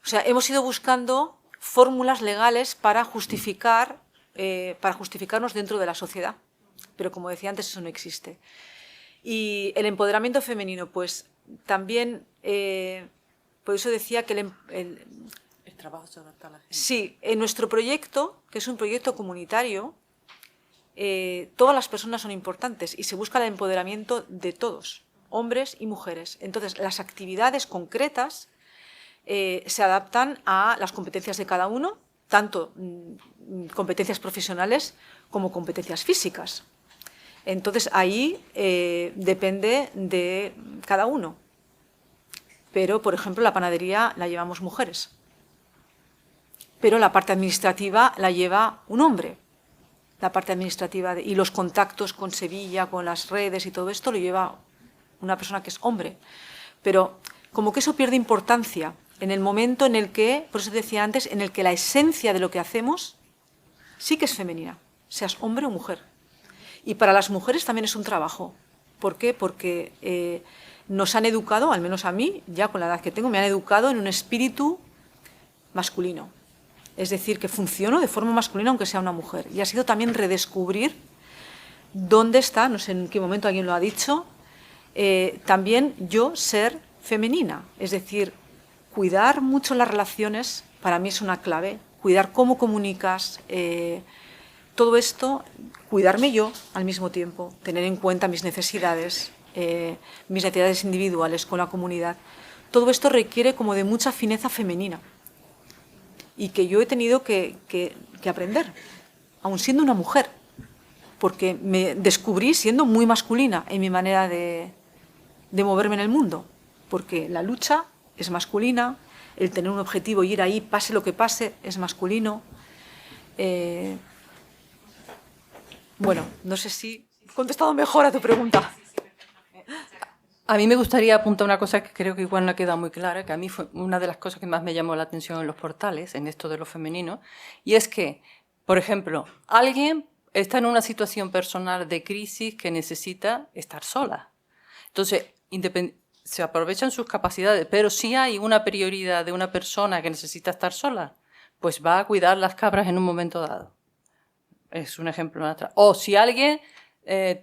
O sea, hemos ido buscando fórmulas legales para justificarnos dentro de la sociedad. Pero, como decía antes, eso no existe. Y el empoderamiento femenino, pues también, por eso decía que el trabajo se adapta a la gente. Sí, en nuestro proyecto, que es un proyecto comunitario, todas las personas son importantes y se busca el empoderamiento de todos, hombres y mujeres. Entonces, las actividades concretas se adaptan a las competencias de cada uno, tanto competencias profesionales como competencias físicas. Entonces, ahí depende de cada uno. Pero, por ejemplo, la panadería la llevamos mujeres. Pero la parte administrativa la lleva un hombre. La parte administrativa y los contactos con Sevilla, con las redes y todo esto lo lleva una persona que es hombre. Pero como que eso pierde importancia en el momento en el que, por eso decía antes, en el que la esencia de lo que hacemos sí que es femenina, seas hombre o mujer. Y para las mujeres también es un trabajo. ¿Por qué? Porque nos han educado, al menos a mí, ya con la edad que tengo, me han educado en un espíritu masculino. Es decir, que funciono de forma masculina aunque sea una mujer. Y ha sido también redescubrir dónde está, no sé en qué momento alguien lo ha dicho, también yo ser femenina. Es decir, cuidar mucho las relaciones para mí es una clave. Cuidar cómo comunicas, todo esto, cuidarme yo al mismo tiempo, tener en cuenta mis necesidades individuales con la comunidad. Todo esto requiere como de mucha fineza femenina. Y que yo he tenido que aprender, aun siendo una mujer, porque me descubrí siendo muy masculina en mi manera de moverme en el mundo, porque la lucha es masculina, el tener un objetivo y ir ahí, pase lo que pase, es masculino. Bueno, no sé si he contestado mejor a tu pregunta. A mí me gustaría apuntar una cosa que creo que igual no ha quedado muy clara, que a mí fue una de las cosas que más me llamó la atención en los portales, en esto de lo femenino, y es que, por ejemplo, alguien está en una situación personal de crisis que necesita estar sola. Entonces, se aprovechan sus capacidades, pero si hay una prioridad de una persona que necesita estar sola, pues va a cuidar las cabras en un momento dado. Es un ejemplo. O si alguien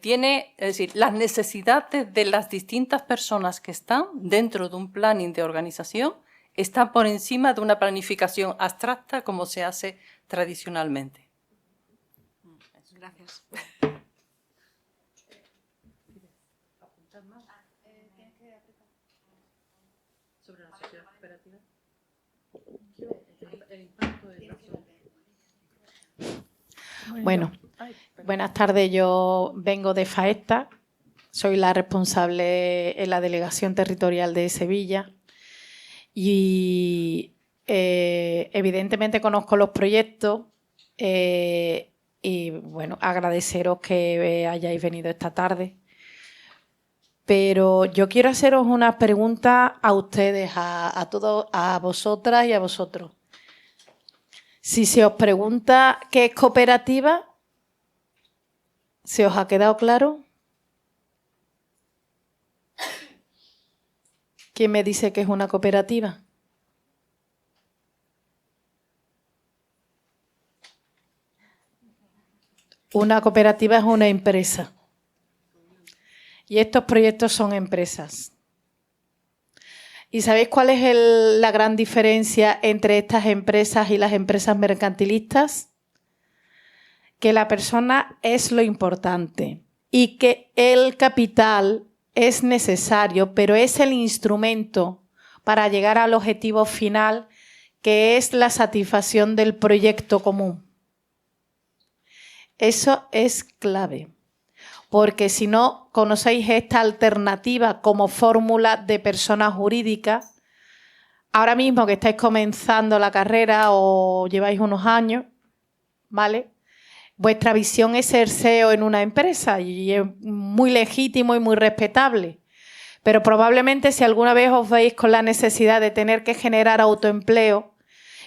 tiene, es decir, las necesidades de las distintas personas que están dentro de un planning de organización están por encima de una planificación abstracta como se hace tradicionalmente. Gracias. Sobre la sociedad cooperativa. Bueno, buenas tardes. Yo vengo de FAESTA, soy la responsable en la Delegación Territorial de Sevilla y evidentemente conozco los proyectos y bueno, agradeceros que hayáis venido esta tarde. Pero yo quiero haceros una pregunta a ustedes, a todos, a vosotras y a vosotros. Si se os pregunta qué es cooperativa, ¿se os ha quedado claro? ¿Quién me dice que es una cooperativa? Una cooperativa es una empresa. Y estos proyectos son empresas. ¿Y sabéis cuál es la gran diferencia entre estas empresas y las empresas mercantilistas? Que la persona es lo importante y que el capital es necesario, pero es el instrumento para llegar al objetivo final, que es la satisfacción del proyecto común. Eso es clave. Porque si no conocéis esta alternativa como fórmula de persona jurídica, ahora mismo que estáis comenzando la carrera o lleváis unos años, ¿vale? Vuestra visión es ser CEO en una empresa y es muy legítimo y muy respetable. Pero probablemente si alguna vez os veis con la necesidad de tener que generar autoempleo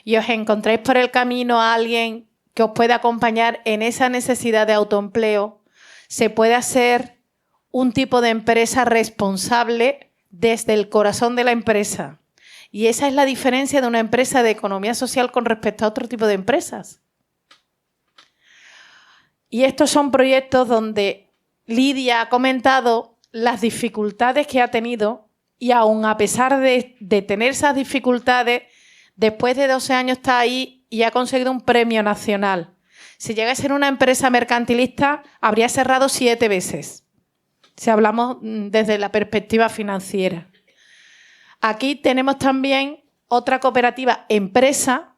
y os encontráis por el camino a alguien que os pueda acompañar en esa necesidad de autoempleo, se puede hacer un tipo de empresa responsable desde el corazón de la empresa. Y esa es la diferencia de una empresa de economía social con respecto a otro tipo de empresas. Y estos son proyectos donde Lidia ha comentado las dificultades que ha tenido y aun a pesar de tener esas dificultades, después de 12 años está ahí y ha conseguido un premio nacional. Si llega a ser una empresa mercantilista, habría cerrado 7 veces, si hablamos desde la perspectiva financiera. Aquí tenemos también otra cooperativa empresa,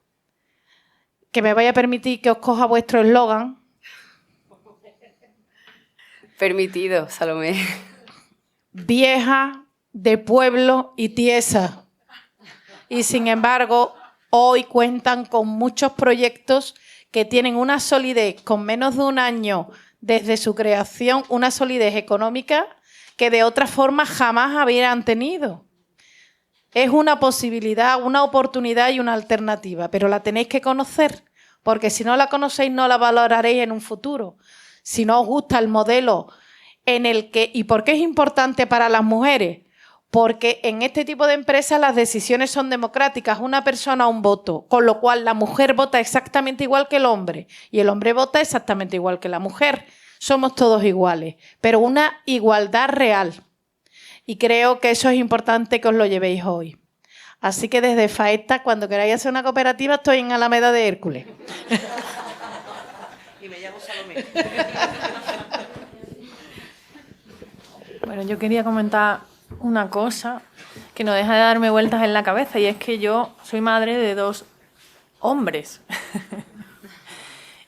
que me vaya a permitir que os coja vuestro eslogan. Permitido, Salomé. Vieja, de pueblo y tiesa. Y sin embargo, hoy cuentan con muchos proyectos que tienen una solidez con menos de un año desde su creación, una solidez económica que de otra forma jamás habrían tenido. Es una posibilidad, una oportunidad y una alternativa, pero la tenéis que conocer, porque si no la conocéis no la valoraréis en un futuro. Si no os gusta el modelo en el que... ¿Y por qué es importante para las mujeres? Porque en este tipo de empresas las decisiones son democráticas, una persona, un voto, con lo cual la mujer vota exactamente igual que el hombre y el hombre vota exactamente igual que la mujer. Somos todos iguales, pero una igualdad real. Y creo que eso es importante que os lo llevéis hoy. Así que desde Faesta, cuando queráis hacer una cooperativa, estoy en Alameda de Hércules. Y me llamo Salomé. Bueno, yo quería comentar una cosa que no deja de darme vueltas en la cabeza, y es que yo soy madre de 2 hombres.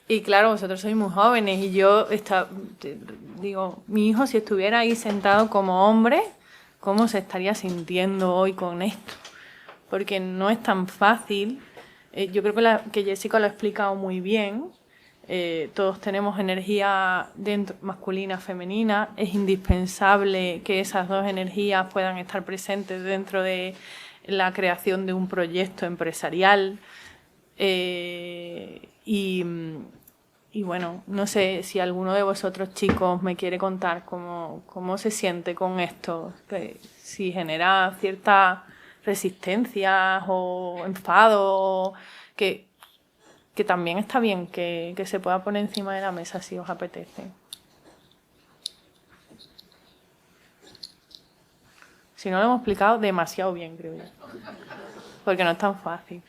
Y claro, vosotros sois muy jóvenes y yo digo, mi hijo si estuviera ahí sentado como hombre, ¿cómo se estaría sintiendo hoy con esto? Porque no es tan fácil. Yo creo que Jessica lo ha explicado muy bien. Todos tenemos energía dentro, masculina, femenina. Es indispensable que esas 2 energías puedan estar presentes dentro de la creación de un proyecto empresarial. Y bueno, no sé si alguno de vosotros chicos me quiere contar cómo se siente con esto, si genera cierta resistencia o enfado, que también está bien que se pueda poner encima de la mesa si os apetece. Si no lo hemos explicado demasiado bien, creo yo, porque no es tan fácil.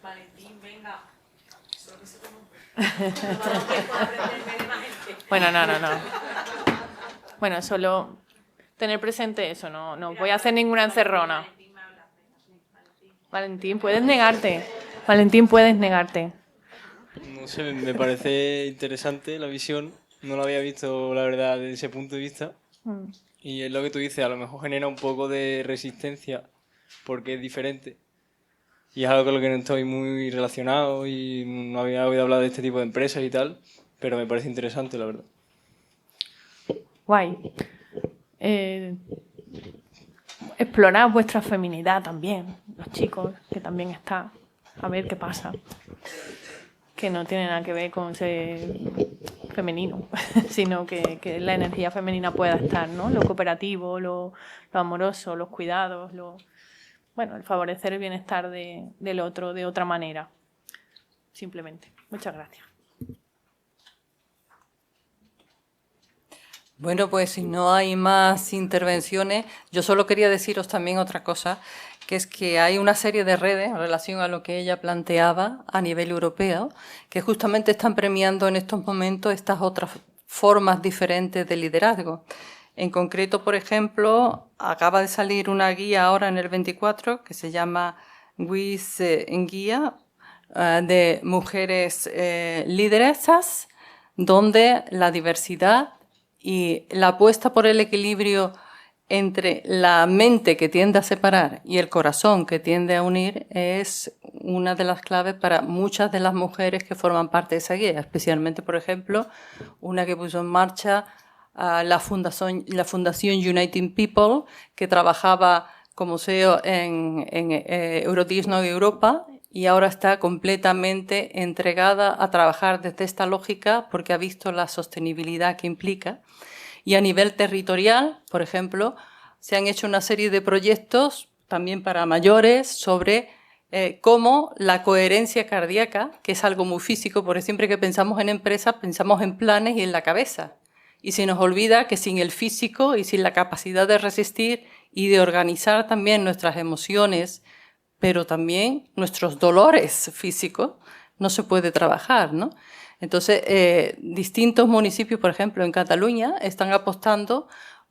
Valentín, venga. Bueno, no. Bueno, solo tener presente eso, no voy a hacer ninguna encerrona. Valentín, puedes negarte. No sé, me parece interesante la visión. No lo había visto, la verdad, desde ese punto de vista. Y es lo que tú dices, a lo mejor genera un poco de resistencia porque es diferente. Y es algo con lo que no estoy muy relacionado y no había oído hablar de este tipo de empresas y tal, pero me parece interesante, la verdad. Guay. Explorad vuestra feminidad también, los chicos, que también está, a ver qué pasa. Que no tiene nada que ver con ser femenino, sino que la energía femenina pueda estar, ¿no? Lo cooperativo, lo amoroso, los cuidados, bueno, el favorecer el bienestar del otro de otra manera. Simplemente. Muchas gracias. Bueno, pues si no hay más intervenciones, yo solo quería deciros también otra cosa, que es que hay una serie de redes en relación a lo que ella planteaba a nivel europeo, que justamente están premiando en estos momentos estas otras formas diferentes de liderazgo. En concreto, por ejemplo, acaba de salir una guía ahora en el 24 que se llama WIS Guía de mujeres lideresas, donde la diversidad y la apuesta por el equilibrio entre la mente que tiende a separar y el corazón que tiende a unir es una de las claves para muchas de las mujeres que forman parte de esa guía, especialmente, por ejemplo, una que puso en marcha la Fundación Uniting People, que trabajaba como CEO en Eurodisno Europa y ahora está completamente entregada a trabajar desde esta lógica porque ha visto la sostenibilidad que implica. Y a nivel territorial, por ejemplo, se han hecho una serie de proyectos también para mayores sobre cómo la coherencia cardíaca, que es algo muy físico, porque siempre que pensamos en empresas pensamos en planes y en la cabeza. Y se nos olvida que sin el físico y sin la capacidad de resistir y de organizar también nuestras emociones, pero también nuestros dolores físicos, no se puede trabajar, ¿no? Entonces, distintos municipios, por ejemplo, en Cataluña, están apostando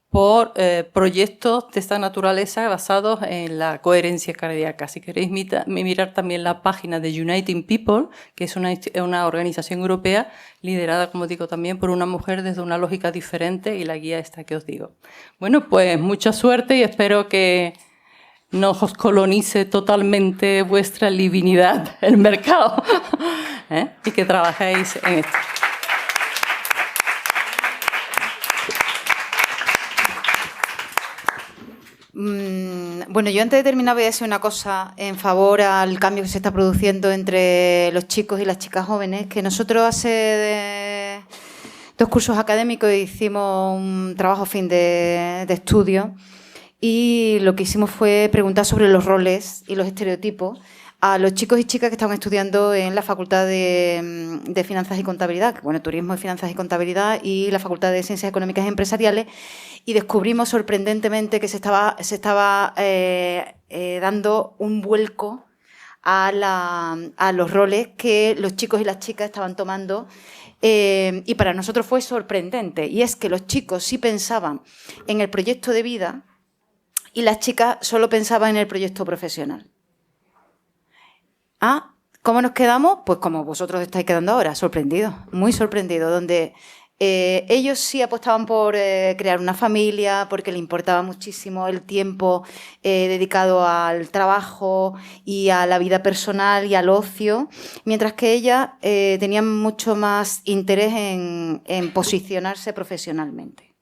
por proyectos de esta naturaleza basados en la coherencia cardíaca. Si queréis mirar también la página de Uniting People, que es una organización europea liderada, como digo, también por una mujer desde una lógica diferente, y la guía esta que os digo. Bueno, pues mucha suerte y espero que no os colonice totalmente vuestra divinidad el mercado y que trabajéis en esto. Bueno, yo antes de terminar voy a decir una cosa en favor al cambio que se está produciendo entre los chicos y las chicas jóvenes, que nosotros hace 2 cursos académicos hicimos un trabajo fin de estudio y lo que hicimos fue preguntar sobre los roles y los estereotipos a los chicos y chicas que estaban estudiando en la Facultad de Finanzas y Contabilidad, bueno, Turismo y Finanzas y Contabilidad, y la Facultad de Ciencias Económicas y Empresariales, y descubrimos sorprendentemente que se estaba dando un vuelco a los roles que los chicos y las chicas estaban tomando, y para nosotros fue sorprendente, y es que los chicos sí pensaban en el proyecto de vida y las chicas solo pensaban en el proyecto profesional. Ah, ¿cómo nos quedamos? Pues como vosotros estáis quedando ahora, sorprendidos, muy sorprendidos, donde ellos sí apostaban por crear una familia, porque le importaba muchísimo el tiempo dedicado al trabajo y a la vida personal y al ocio, mientras que ellas tenían mucho más interés en posicionarse profesionalmente.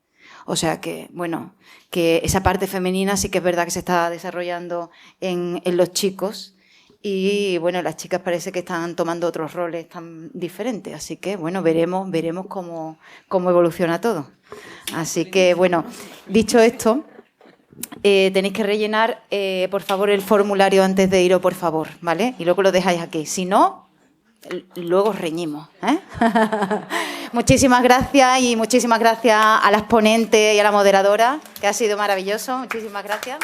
O sea que, bueno, que esa parte femenina sí que es verdad que se está desarrollando en los chicos. Y bueno, las chicas parece que están tomando otros roles tan diferentes, así que bueno, veremos cómo evoluciona todo. Así que bueno, dicho esto, tenéis que rellenar, por favor, el formulario antes de iros, por favor, ¿vale? Y luego lo dejáis aquí. Si no, luego reñimos, ¿eh? Muchísimas gracias y muchísimas gracias a las ponentes y a la moderadora, que ha sido maravilloso. Muchísimas gracias.